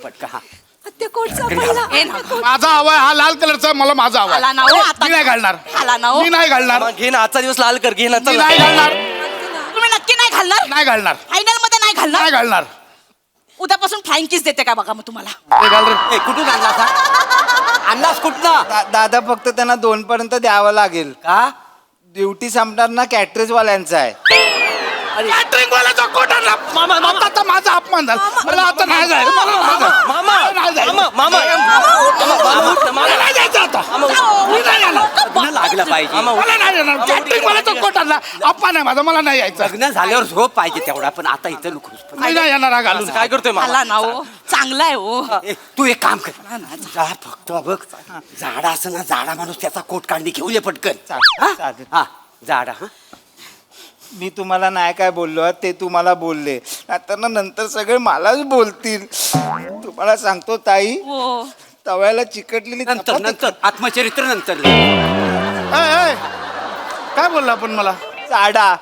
पटकन, हा. माझा हवाय हा लाल कलरचा, मला माझा हवा. आला ना हो आता. मी नाही घालणार. आला ना हो. मी नाही घालणार. मामा, घे ना आजचा दिवस लाल कर, घे ना मी चल. नाही घालणार. तुम्ही नक्की नाही घालणार, नाही घालणार. फायनल मध्ये नाही घालणार. नाही घालणार. उद्यापासून फ्लाइंग किस देते का बघा मग तुम्हाला. हे घाल रे. ए, कुठून आणला अंदाज कुठला दादा फक्त त्यांना 2 पर्यंत द्यावं लागेल. का? ड्युटी संपणार ना कॅटरेज वाल्यांचा आहे. कॅटरिंग वाल्याचा कोट आणला. आता तर माझा अपमान झाला. मला आता नाही जायचं. मला नाही जायचं. मामा नाही जायचं. मामा मामा मामा उठ ना, मला मामा. नाही जायचं आता. मामा, मी नाही येणार. लग्न लागलं पाहिजे. मला नाही येणार. कॅटरिंग वाल्याचा कोट आणला. अपमान आहे माझा. मला नाही यायचं. लग्न झाल्यावर झोप पाहिजे तेवढा, पण आता इथं नको. मी नाही येणार हा घालून. काय करतोय मामा? आला ना हो, चांगला आहे हो. ए, तू एक काम कर, जा फक्त बघ, झाडा असं ना, झाडा माणूस त्याचा कोट कांडी घेऊन ये पटकन. हा? चालेल. हा, झाडा. हा, मी तुम्हाला नाही काय बोललो ते तुम्हाला बोलले, आता ना नंतर सगळे मलाच बोलतील. तुम्हाला सांगतो ताई, तव्याला चिकटलेली नंतर चपाती- नंतर आत्मचरित्र नंतर. ए, काय बोलला आपण मला? चाडा.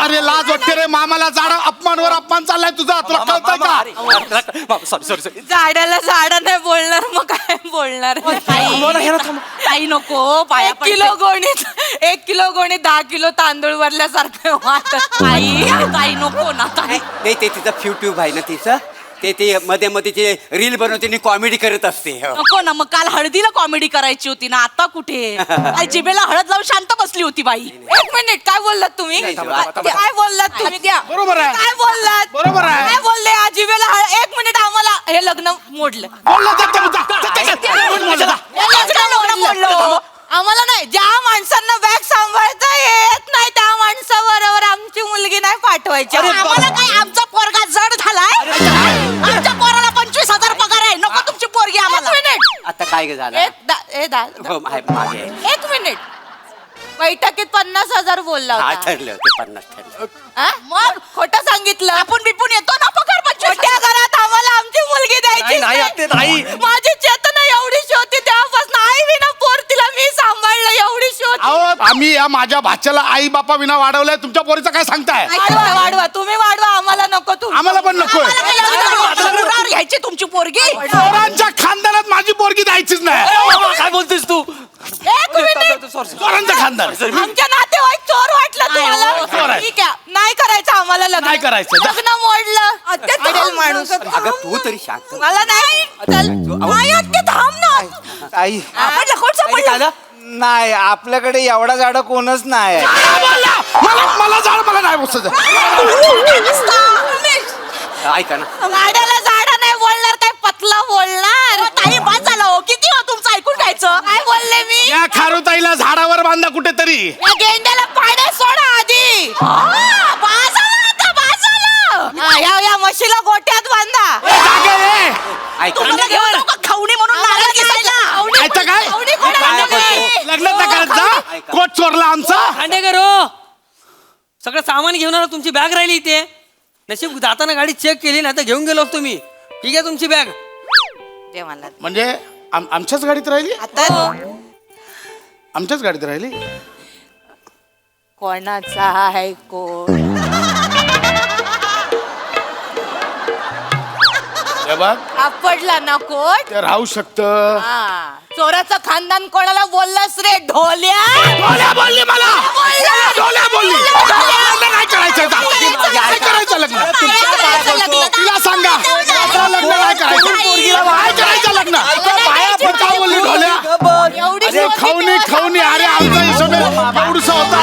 अरे लाज वाटते रे मामाला. जाडा अपमानवर अपमान चाललाय तुझा. तुला कळतंय का? Sorry sorry sorry. झाडाला झाडा नाही बोलणार, मग काय बोलणार. ताई नको, पाया 1 किलो गोणीत 10 किलो तांदूळ भरल्यासारखं वाटत. ताई नको ना ताई. नाही, ते तिचं फ्यूट्यूब आहे ना तिचं, ते मध्ये मध्ये ते रील बनवते, कॉमेडी करत असते. हो. नको ना, मग काल हळदीला कॉमेडी करायची होती ना, आता कुठे. काल जिभेला हळद लावून शांत बसली होती बाई. 1 मिनिट, काय बोललात तुम्ही? काय बोललात तुम्ही? बरोबर आहे. काय बोललात? बरोबर आहे. काय बोलले? जिभेला 1 मिनिट, आम्हाला हे लग्न मोडलं. बोलला जा, जा, जा, जा, जा, जा. लग्न मोडलं. आम्हाला नाही, ज्या माणसांना बॅग सांभाळता येत नाही त्या माणसाबरोबर आमची मुलगी नाही पाठवायची. आम्हाला काय, आमचा पोरगा जड झालाय. आमच्या पोराला 25,000 पगार आहे. नको तुमची पोरगी आम्हाला. 1 मिनिट. आता काय झालं? हो, मागे. 1 मिनिट. बैठकीत 50,000 बोलला हा, होता. ठरले होते 50 ठरले. हा? मग खोटं सांगितलं. आपण बिपून येतो ना पगार 25,000. छोट्या घरात आम्हाला आमची मुलगी द्यायची नाही, आत्ते, नाही. माझी चेतना एवढीशी होती तेव्हापासून. आई विना पोर तिला मी सांभाळलं, एवढीशी होती. अहो, आम्ही या माझ्या भाच्याला आई बापा विना वाढवलंय. तुमच्या पोरीचं काय सांगताय? वाढवा तुम्ही वाढवा, आम्हाला नको. आम्हाला पण नकोय. घ्यायची तुमची पोरगी. चोरांच्या खानदानात माझी पोरगी द्यायचीच नाही. काय बोलतोयस तू? 1 मिनिट. चोरांचं खानदान. आमच्या नातेवाईक चोर वाटलं चोर आहे. तुम्हाला? ठीक आहे, नाही करायचं आम्हाला लग्न. नाही करायचं. जा. लग्न मोडलं. अडेल माणूस. अगं तू तरी शांत. मला नाही. चल. नाही आत्या, थांब ना. ताई आपण कोण काय सापडलं? झालं? नाही, आपल्याकडे एवढा झाडा कोणच नाही. मला जाड मला नाही बसत. ऐका ना, गाड्याला झाडा नाही बोलणार, काय पतला बोलणार. ताई बाद झालं हो. किती हो तुमचं ऐकून घ्यायचं. काय बोलले मी? या खारुताईला झाडावर बांधा कुठेतरी. या गेंड्याला पाण्यात सोडा आधी. या म्हशीला गोट्यात बांधा. ऐका तुम्हाला घेऊन जाऊ का खवणी म्हणून नारळ किसायला? ऐकतं काय? खवणी कोण काय आणलं नाही? लग्न तर करत जा. कोट चोरला आमचा. खांडेकर हो, सगळं सामान घेऊन आलो, तुमची बॅग राहिली इथे. नशीब जाताना गाडी चेक केली, नाही तर घेऊन गेलो असतो मी. ठीक आहे तुमची बॅग. दे मला. म्हणजे आमच्याच गाडीत राहिली. आता आमच्याच गाडीत राहिली. कोणाचा आहे कोण? हे बघ सापडला ना कोण? ते राहू शकतं. चोराचं खानदान कोणाला बोललास रे ढोल्या? ढोल्या बोलली मला. ढोल्या बोलली. लग्न नाही करायचं आता. काय करायचं लग्न? तिला सांगा. आता लग्न नाही करायचं. काय करायचं लग्न? का बोलली ढोल्या? अरे खाऊनी अरे आमचा हिशोब एवढूसा होता.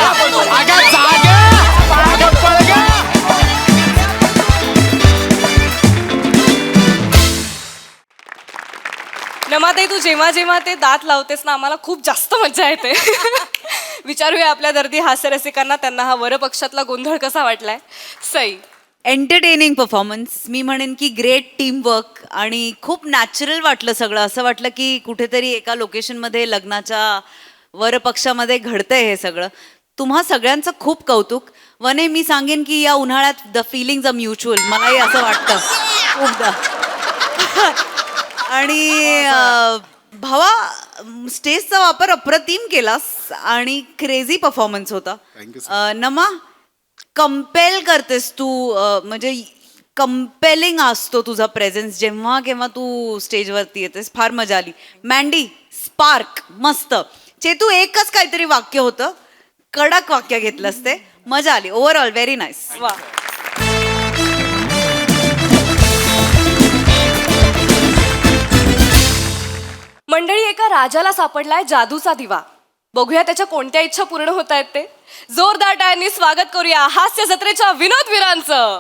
अगं जागे पळ गे. नमाताई, तू जेव्हा जेव्हा ते दात लावतेस ना, आम्हाला खूप जास्त मजा येते. विचारूया आपल्या दर्दी हास्य रसिकांना त्यांना हा वरपक्षातला गोंधळ कसा वाटलाय. सई. Entertaining performance. मी म्हणेन की ग्रेट टीम वर्क आणि खूप नॅचरल वाटलं सगळं. असं वाटलं की कुठेतरी एका लोकेशनमध्ये लग्नाच्या वरपक्षामध्ये घडतंय हे सगळं. तुम्हा सगळ्यांचं खूप कौतुक. वने, मी सांगेन की या उन्हाळ्यात द फिलिंग्ज अ म्युच्युअल. मलाही असं वाटतं खूपदा. आणि भावा, स्टेजचा वापर अप्रतिम केलास आणि क्रेझी परफॉर्मन्स होता. नमा, कंपेल करतेस तू, म्हणजे कंपेलिंग असतो तुझा प्रेझेन्स जेव्हा केव्हा तू स्टेजवरती येतेस. फार मजा आली. मँडी, स्पार्क, मस्त. चेतू, एकच काहीतरी वाक्य होतं, कडक वाक्य घेतलंस ते, मजा आली. Overall very nice. वा. मंडळी, एका राजाला सापडलाय जादूचा दिवा. बघूया त्याच्या कोणत्या इच्छा पूर्ण होत आहेत ते. जोरदार टाळ्यांनी स्वागत करूया हास्य जत्रेच्या विनोदवीरांचं.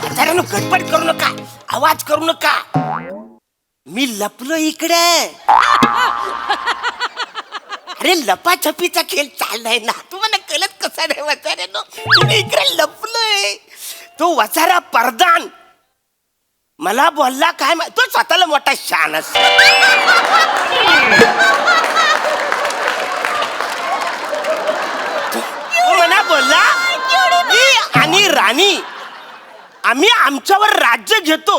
म्हाताऱ्यानो, गडबड करू नका, आवाज करू नका. मी लपलो इकडे. अरे लपाछपीचा खेळ चाललाय ना, तुम्हाला कळत कसा नाही वचाऱ्यानो? तुम्ही इकडे लपलोय. तो वचारा परदान मला बोलला काय तो स्वतःला मोठा शानस. तो मला बोलला मी आणि राणी आम्ही आमच्यावर राज्य घेतो,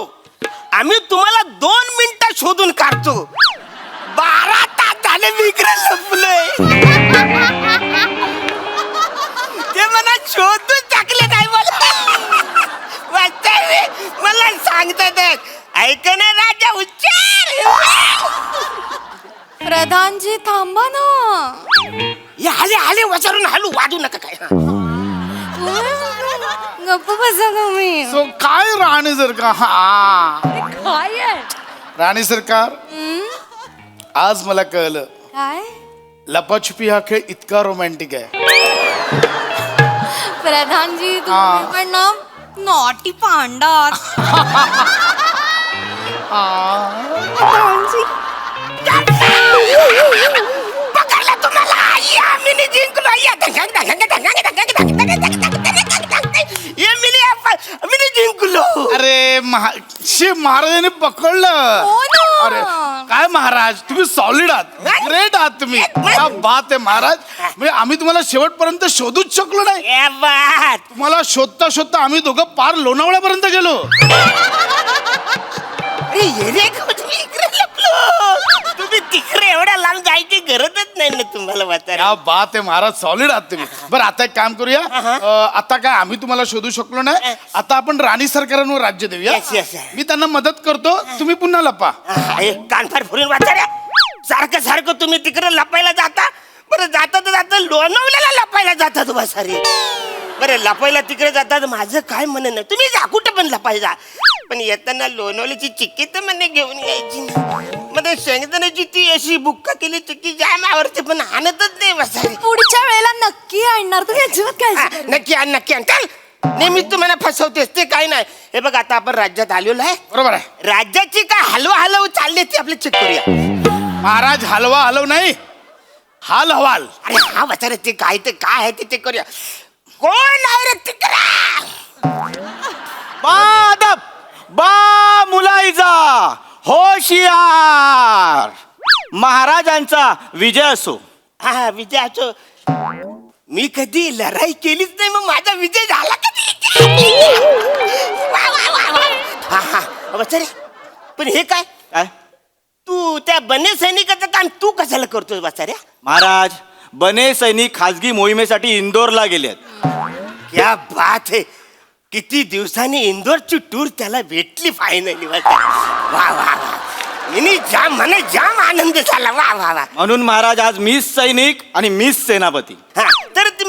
आम्ही तुम्हाला 2 मिनिटं शोधून काढतो. 12 तास झाले मी इकडे लपलोय. ते मला शोधून टाकले नाही. मला सांगतात ऐक ना राजा, उच्चार. प्रधानजी थांबा ना. आले आले वचारून हलू वाजू नका काय. गप्प बसा तुम्ही. सो काय राणी सरकार? काय आहे? राणी सरकार, आज मला कळलं काय लपाछुपी हा खेळ इतका रोमॅन्टिक आहे. प्रधानजी, तुम्ही पण ना नॉटी पांडा. पकडला तुम्हाला. आम्ही जिंकलो. मी जिंकलो. अरे शिव महाराजांनी पकडलं. अरे काय महाराज, तुम्ही सॉलिड आहात, ग्रेट आहात तुम्ही. क्या बात आहे महाराज. म्हणजे आम्ही तुम्हाला शेवटपर्यंत शोधूच शकलो नाही. तुम्हाला शोधता शोधता आम्ही दोघं पार लोणावळ्यापर्यंत गेलो. अरे येरे का तुम्ही इकडे लपलो. तुम्ही तिकडे एवढ्या लांब जायची गरजच नाही ना तुम्हाला म्हातारा. क्या बात आहे महाराज, सॉलिड आहात तुम्ही. बरं, आता एक काम करूया. आता काय आम्ही तुम्हाला शोधू शकलो नाही, आता आपण राणी सरकारांवर राज्य देऊया. Yes, yes. मी त्यांना मदत करतो, तुम्ही पुन्हा लपा. कानफार फुरून वाचाड्या. सारखं सारखं तुम्ही तिकडे लपायला जाता. बरं, जाता तर जाता लोणावल्याला लपायला जाता तुम्हा सारे. बरं, लपायला तिकडे जातात, माझं काय म्हणणं नाही, तुम्ही जा कुठे पण लपायला. पण येताना लोणावल्याची चिक्की तर મને घेऊन यायची. मध्ये शेंगदाण्याची ती अशी बुक्का केली चिक्की जाम आवडते, पण आणतच नाही वसारी. पुढच्या वेळेला नक्की आणणार, तुम्ही अजिबात काय. नक्की आण, नक्की आण. चल, नेहमीच तुम्हाला फसवतेस ते काय नाही. हे बघ, आता आपण राज्यात आलेलो आहे. बरोबर आहे राज्याची काय हलवा हलव चालली ती आपली चेक करूया. महाराज. हलवा हलव नाही, हाल हवाल. अरे हा वचारे ते काय आहे ते चेक करूया. कोण आहे रे तिकडे? बा मुलाईजा, होशियार. महाराजांचा विजय असो. हा विजयाचो. मी कधी लढाई केलीच नाही मग माझा विजय झाला कधी वा, वा, वा, वा. हा हा वत्सरे पण हे काय काय तू त्या बने सैनिकाचं काम तू कशाला करतोस वत्सऱ्या महाराज बने सैनिक खासगी मोहिमेसाठी इंदोरला गेलेत. क्या बात है किती दिवसांनी इंदोरची टूर त्याला भेटली फायनली वा वा वा मिनी जाम मला जाम आनंद झाला वा वा वा म्हणून महाराज आज मिस सैनिक आणि मिस सेनापती. हा तर ती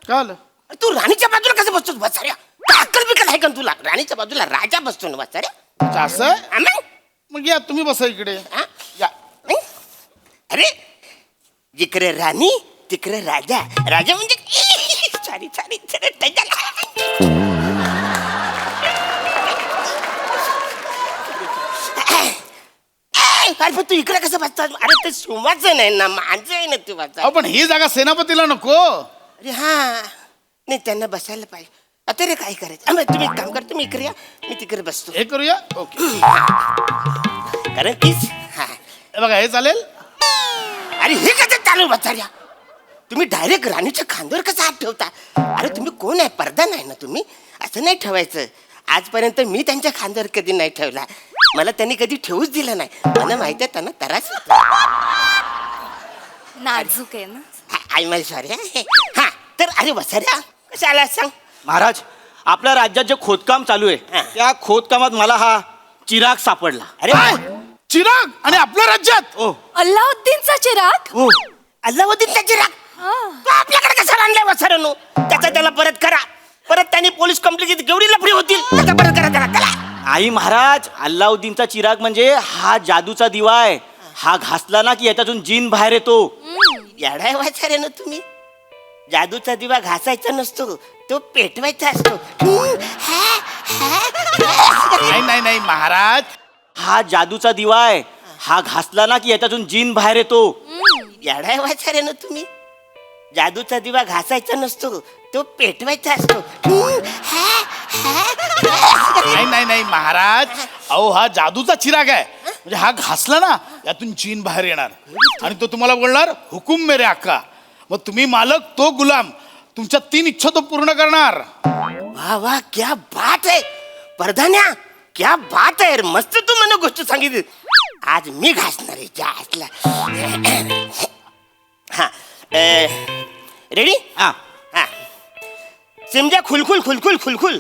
काय आलं तू राणीच्या बाजूला कसं बसतोस बसाऱ्या अक्कल बिकल आहे का तुला राणीच्या बाजूला राजा बसतो ना बसाऱ्या अच्छा, असं आहे? मग या तुम्ही बसा इकडे या. अरे जिकडे राणी तिकडे राजा राजा म्हणजे सारी सारी अरे पण तू इकडे कसं बसतात अरे ते शिवाचं नाही ना माझं आहे ना तू बसता अहो पण ही जागा सेनापतीला नको. अरे हा नाही त्यांना बसायला पाहिजे आता रे काय करायचं तुम्ही एक काम कर तुम्ही इकडे या मी तिकडे बसतो हे करूया ओके. कारण तीच हा हे बघा हे चालेल. अरे हे कसं चालू बचाऱ्या तुम्ही डायरेक्ट राणीच्या खांद्यावर कसं हात ठेवता अरे तुम्ही कोण आहे पडदा नाही ना तुम्ही असं नाही ठेवायचं आजपर्यंत मी त्यांच्या खांद्यावर कधी नाही ठेवला मला त्यांनी कधी ठेवूच दिलं नाही मला माहिती आहे त्यांना त्रास होतो. नाजूक आहे ना आई मला सॉरी हा तर अरे बसाऱ्या कसं आला सांग महाराज आपल्या राज्यात जे खोदकाम चालू आहे हा. त्या खोदकामात मला हा चिराग सापडला. अरे काय? चिराग आणि आपल्या राज्यात ओ अल्लाउद्दीनचा चिराग ओ अल्लाउद्दीन त्याची राग तो आपल्याकडे कसा आणलाय वसारानो त्याचा त्याला परत करा परत त्यांनी पोलीस कंप्लेंट केवढी लफडी होतील त्याचा परत करा त्याला आई महाराज अल्लाउद्दीनचा चिराग म्हणजे हा जादूचा दिवा आहे. हा घासला ना की याच्यातून जिन बाहेर येतो. येडाय वाचारे ना तुम्ही जादूचा दिवा घासायचा नसतो तो पेटवायचा असतो नाही नाही नाही महाराज. हा जादूचा दिवा आहे. हा घासला ना की याच्यातून जिन बाहेर येतो. येडाय वाचारे ना तुम्ही जादूचा दिवा घासायचा नसतो तो पेटवायचा असतो नाही नाही नाही महाराज. अहो हा जादूचा चिराग आहे म्हणजे हा घासला ना यातून जीन बाहेर येणार आणि तो तुम्हाला बोलणार हुकुम मेरे आका. मग तुम्ही मालक तो गुलाम तुमच्या 3 इच्छा तो पूर्ण करणार. वा वा क्या बात आहे परधान्या क्या बात आहे मस्त तू मला गोष्ट सांगितली आज मी घासणार आहे जासला हा रेडी हा हा सिमजा खुलखुल खुलखुल खुलखुल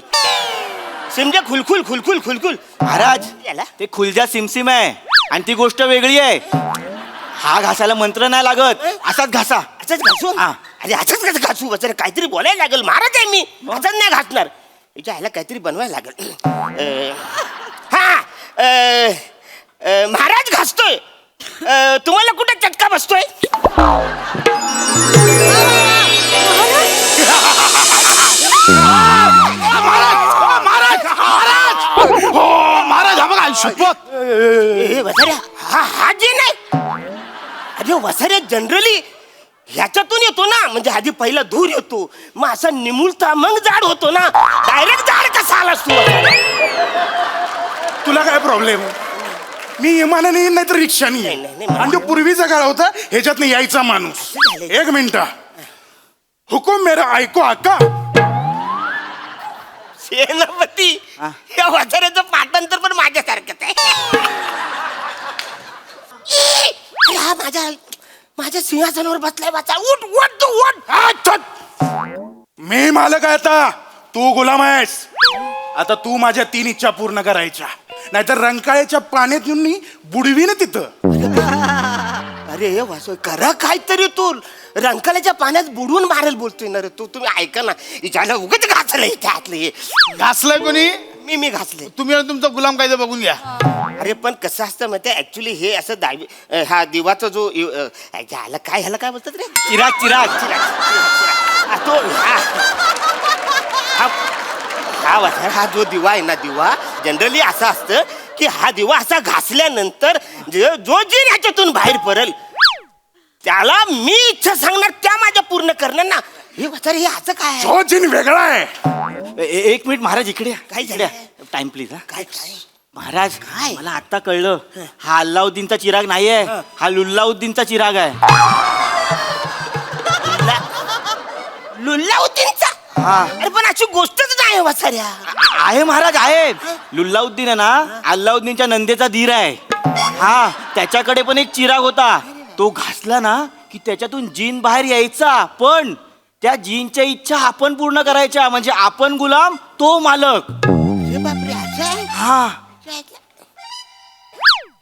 सिमजा खुलखुल खुलखुल खुलखुल महाराज याला ते खुलजा सिमसिम आहे आणि ती गोष्ट वेगळी आहे. हा घासायला मंत्र नाही लागत असाच घासा. असंच घासू हा. अरे असंच कसं घासू वगैरे काहीतरी बोलायला लागेल महाराज आहे मी असंच नाही घासणार याच्या ह्याला काहीतरी बनवायला लागेल हा महाराज घासतोय तुम्हाला कुठे चटका बसतोय हो महाराज हा बघा शपथ. ए वसाऱ्या हा हा जे नाही अरे वसाऱ्या जनरली ह्याच्यातून येतो ना म्हणजे आधी पहिला धूर येतो मग असा निमुळता मग जाड होतो ना डायरेक्ट जाड कसा आलास तू तुला काय प्रॉब्लेम मी विमानाने येईन नाही तर रिक्षाने नाही, येईन नाही, नाही. आणि तो पूर्वीचा काळ होता ह्याच्यात यायचा माणूस. झालंय. 1 मिनिट हुकुम मेरा ऐको आका. सेनापती या वसाऱ्याचं पाठांतर पण माझ्यासारखंच आहे अरे हा माझ्या सिंहासनावर बसलाय वाचा उठ उठ तू उठ आ, छट! मी मालक आहे आता तू गुलाम आहेस. आता तू माझ्या 3 इच्छा पूर्ण करायच्या नाहीतर रंकाळ्याच्या पाण्यात येऊन मी बुडवीन तिथं. अरे वासो करा काहीतरी तू रंकाल्याच्या पाण्यात बुडवून मारेल बोलतोय ना रे तू तुम्ही ऐका ना हिच्याला उगाच घासलं इथे आतलं हे घासलाय कोणी मी घासले तुम्ही आणि तुमचा गुलाम कायदा बघून घ्या. अरे पण कसं असतं माहिती ऍक्च्युली हे असं हा दिवाचा जो ह्याला काय बोलतात रे चिराग चिराग हा, तो हा जो दिवा आहे ना दिवा जनरली असा असतं की हा दिवा असा घासल्यानंतर जो जीन ह्याच्यातून बाहेर पडेल त्याला मी इच्छा सांगणार त्या माझ्या पूर्ण करणार ना हे वसारे हे असं काय आहे? जो जिन वेगळा आहे. 1 मिनिट महाराज इकडे काय इकडे झालं? Time please. काय काय महाराज मला आता कळलं हा अल्लाउद्दीनचा चिराग नाहीये हा लुल्लाउद्दीनचा चिराग आहे. लुल्लाउद्दीनचा हा. अरे पण अशी गोष्टच नाही वसाऱ्या. आहे महाराज आहे. लुल्लाउद्दीन आहे ना अल्लाउद्दीनच्या नंदेचा धीर आहे. हा त्याच्याकडे पण एक चिराग होता. तो घासला ना की त्याच्यातून जीन बाहेर यायचा, पण त्या जीनच्या इच्छा आपण पूर्ण करायच्या. म्हणजे आपण गुलाम, तो मालक. अरे बापरे, असं आहे? हा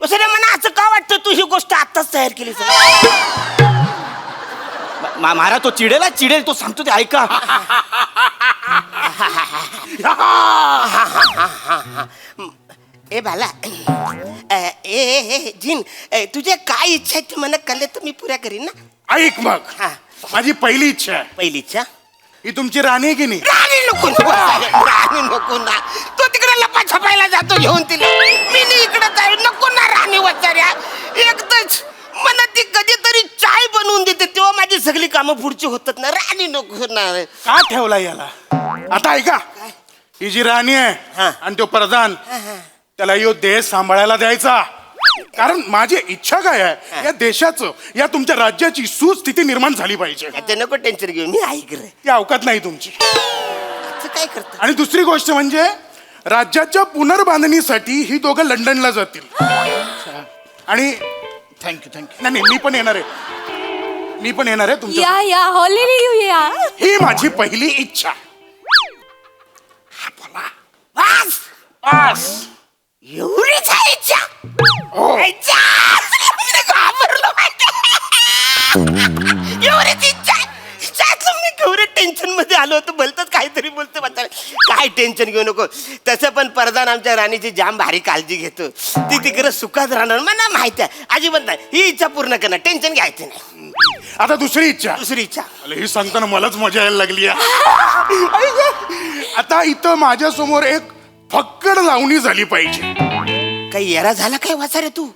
वसाऱ्या, मला असं का वाटतं तू ही गोष्ट आताच तयार केली? महाराज तो चिडेल, तो सांगतो ते ऐका. ए बाला, जिन, तुझ्या काय इच्छा आहे ते मला कळले तर मी पुऱ्या करीन ना. ऐक मग, हा, माझी पहिली इच्छा आहे. पहिली इच्छा. ही तुमची राणी आहे की नाही? राणी नको ना वसाऱ्या, राणी नको ना. तो तिकडे लपा छपायला जातो घेऊन तिला. मी नाही इकडे जाईल, नको ना राणी वसाऱ्या. एकदाच मला ती कधीतरी चाय बनवून देते तेव्हा माझी सगळी कामं पुढची होतात ना. राणी नको ना. का ठेवला याला? आता ऐका, ही जी राणी आहे हा. आणि तो प्रधान, त्याला यो देश सांभाळायला द्यायचा. कारण माझी इच्छा काय आहे, या देशाचं, या तुमच्या राज्याची सुस्थिती निर्माण झाली पाहिजे. ते नको टेन्शन घेऊ, मी ऐक रे. ती अवकात नाही तुमची. असं काय करत? आणि दुसरी गोष्ट म्हणजे राज्याच्या पुनर्बांधणीसाठी ही दोघं लंडनला जातील. आणि थँक्यू. नाही, मी पण येणार आहे तुमच्या. या हॉलिडे या. ही माझी पहिली इच्छा. बस बस. एवढीच आहे इच्छा? हो. इच्छा! मी घाबरलो माहिती. एवढीच इच्छा आहे? इच्छाचं मी केवढे टेन्शन मध्ये आलो होतो. बोलतात काहीतरी बोलतो म्हणतात. काय टेन्शन घेऊ नको. तसं पण प्रधान आमच्या राणीची जाम भारी काळजी घेतो. ती तिकडे सुखात राहणार मला माहिती आहे. अजिबात नाही. ही इच्छा पूर्ण करणार, टेन्शन घ्यायचं नाही. आता दुसरी इच्छा. दुसरी इच्छा. अरे ही सांगताना मलाच मजा यायला लागली आहे. आता इथं माझ्या समोर एक फक्कड लावणी झाली पाहिजे. काही येरा झाला काय वाचारे तू?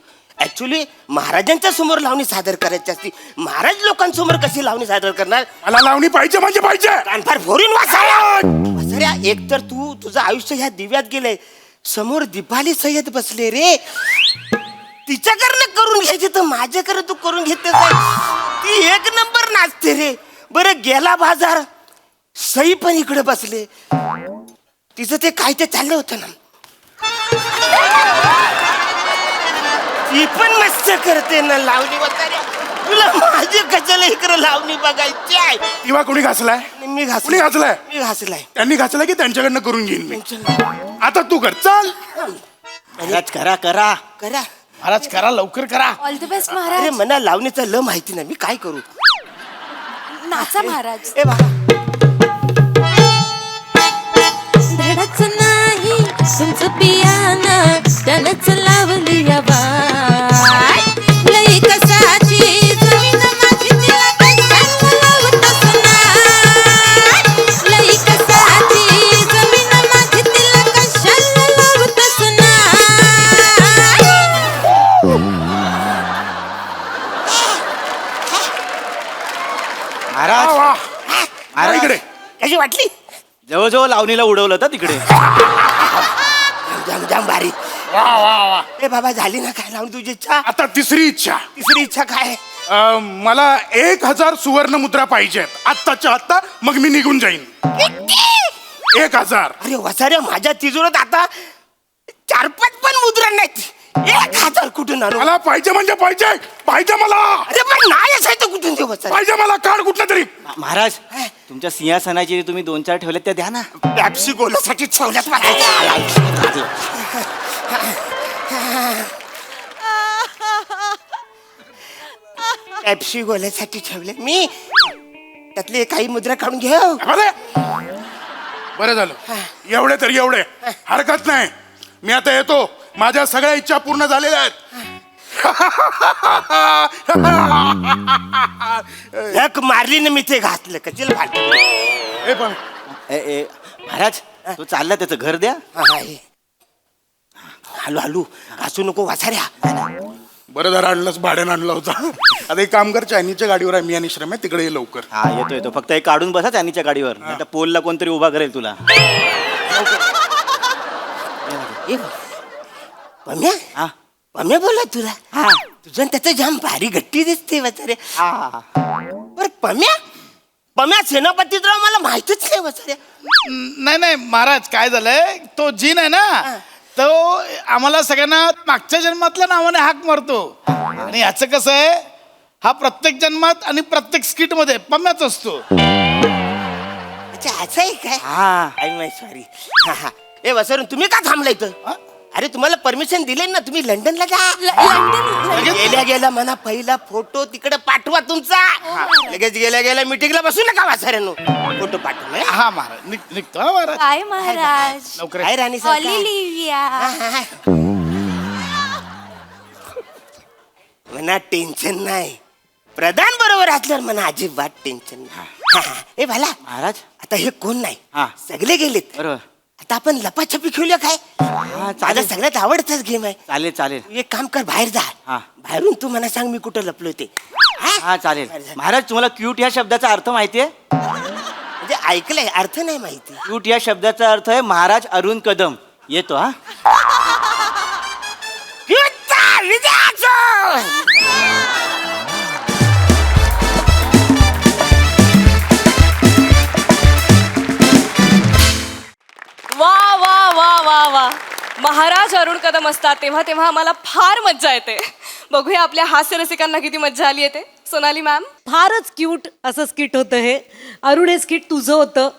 ऍक्च्युली महाराजांच्या समोर लावणी सादर करायची असती. महाराज लोकांसमोर कशी लावणी सादर करणार? मला लावणी पाहिजे म्हणजे पाहिजे. कानफार फोडून वाचाऱ्या. एक तर तू तुझं आयुष्य ह्या दिव्यात गेलंय. समोर दीपाली सय्यद बसले रे. तिच्याकडनं करून घ्यायची तर माझ्याकडे तू करून घेते. ती एक नंबर नाचते रे. बरं गेला बाजार, सई पण इकडे बसले. तिचं ते काय ते चाललं होतं ना. ती पण मस्त करते ना लावणी वगैरे. तुला माझी कशाला इकडे लावणी बघायची आहे? किंवा कोणी घासलाय? मी कोणी घासलाय? मी घासलाय. त्यांनी घासलाय की त्यांच्याकडनं करून घेईन मी. आता तू कर, चल. महाराज करा करा. करा महाराज करा, लवकर करा. ऑल द बेस्ट अरे महाराज. मला लावणीचं ल माहिती नाही, मी काय करू? नाचा महाराज. ए बाबा, धडच नाही तुमचं पियानं त्यानंच लावली या बाय. लई कसाची जमीन माझी तिला कशाला लावतच नाय. लई कसाची जमीन माझी तिला कशाला लावतच नाय. महाराज वा. महाराज इकडे कशी वाटली? जवळजवळ लावणीला उडवलं होतं तिकडे. जाम जाम भारी. वा वा वा. ए बाबा, झाली ना काय लावून तुझी इच्छा? आता तिसरी इच्छा. तिसरी इच्छा काय? मला 1000 सुवर्ण मुद्रा पाहिजेत आत्ताच्या आत्ता, मग मी निघून जाईन. 1000. अरे वसाऱ्या, माझ्या तिजोरीत आता 4-5 पण मुद्रा नाहीत. 1000 कुठून आणू? मला पाहिजे म्हणजे पाहिजे मला. अरे पण नाही असायचं कुठून ते वसाऱ्या? पाहिजे मला, काढ कुठलं तरी. महाराज तुमच्या सिंहासनाची तुम्ही 2-4 ठेवल्यात त्या द्या ना. पॅप्सी गोलासाठी सवलत मागायची. पॅप्सी गोल्यासाठी ठेवले मी. त्यातले काही मुद्रा काढून घेऊ. अरे, बरं झालं. एवढे तरी एवढे, हरकत नाही. मी आता येतो. माझ्या सगळ्या इच्छा पूर्ण झालेल्या आहेत. एक मारली ना मी ते घातलं कचल फाट. हे पण महाराज तो चालला, त्याचं घर द्या. हलू हलू असू नको वासाऱ्या. बरं झालं आणलंच, भाड्यानं आणलं होतं. आता एक काम कर, चायनीच्या गाडीवर आहे मी आणि श्रम आहे, तिकडे ये लवकर. हा येतो. फक्त एक काढून बसा त्यानीच्या गाडीवर, नाही तर पोलला कोणतरी उभा करेल तुला. पम्या हा पम्या बोला तुला हा तुझं आणि त्याचं जाम भारी गट्टी दिसते वचारे हा बर पम्या सेनापतीराव मला माहितच नाही वचारे. नाही नाही महाराज काय झालंय तो जीन आहे ना तो आम्हाला सगळ्यांना मागच्या जन्मातल्या नावाने हाक मारतो आणि याचं कसं आहे हा प्रत्येक जन्मात आणि प्रत्येक स्किट मध्ये पम्याच असतो. अच्छा असं आहे काय हा आय माय सॉरी. हा हा ए वसरून तुम्ही का थांबला इथं? अरे तुम्हाला परमिशन दिले ना तुम्ही लंडनला जा. गेल्या गेल्या म्हणा पहिला फोटो तिकडे पाठवा तुमचा. लगेच गेल्या गेल्या मीटिंगला बसू नका वासाऱ्यानो फोटो पाठवा. हा महाराज निघतो हा महाराज काय महाराज लवकर काय राणी सरकार? ऑलिव्हिया म्हणा टेन्शन नाही प्रधान बरोबर असल्यावर म्हणा अजिबात टेन्शन नाही. हा, हा. ए भाला महाराज आता हे कोण नाही हा. सगळे गेलेत. बरोबर आता आपण लपाछपी खेळूया काय? हा माझा चालेल सगळ्यात आवडताच गेम आहे. चालेल चालेल तू एक काम कर बाहेर जा हा. बाहेरून तू मला सांग मी कुठं लपलो ते. हा चालेल महाराज तुम्हाला क्यूट या शब्दाचा अर्थ माहितीये म्हणजे ऐकलंय अर्थ नाही माहिती. क्यूट या शब्दाचा अर्थ आहे महाराज अरुण कदम येतो हा युद्ध विजयाचं! वा वा वा वा वा महाराज अरुण कदम असतात तेव्हा तेव्हा आम्हाला फार मज्जा येते. बघूया आपल्या हास्य रसिकांना किती मज्जा आली येते. सोनाली मॅम फारच क्यूट असं स्किट होतं हे. अरुण हे स्किट तुझं होतं.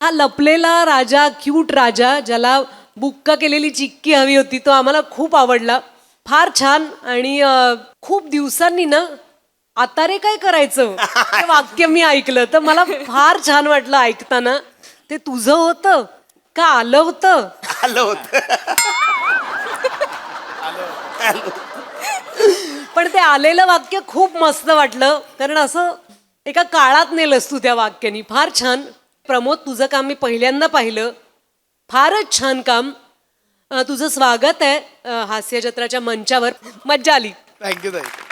हा लपलेला राजा, क्यूट राजा ज्याला बुक्का केलेली चिक्की हवी होती तो आम्हाला खूप आवडला. फार छान. आणि खूप दिवसांनी ना आता रे काय करायचं हे वाक्य मी ऐकलं तर मला फार छान वाटलं ऐकताना. ते तुझं होतं का आलं होतं? आलं होत. पण ते आलेलं वाक्य खूप मस्त वाटलं कारण असं एका काळात नेलंस तू त्या वाक्यानी. फार छान. प्रमोद तुझं काम मी पहिल्यांदा पाहिलं. फारच छान काम. तुझं स्वागत आहे हास्य जत्राच्या मंचावर. मज्जा आली. Thank you thank you.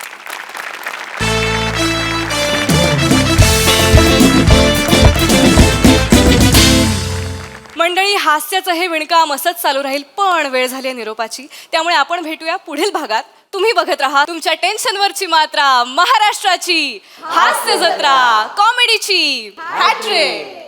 मंडळी हास्याचं हे विणकाम असंच चालू राहील पण वेळ झाली आहे निरोपाची. त्यामुळे आपण भेटूया पुढील भागात. तुम्ही बघत राहा तुमच्या टेन्शनवरची मात्रा महाराष्ट्राची हास्य जत्रा कॉमेडीची हॅट्रिक.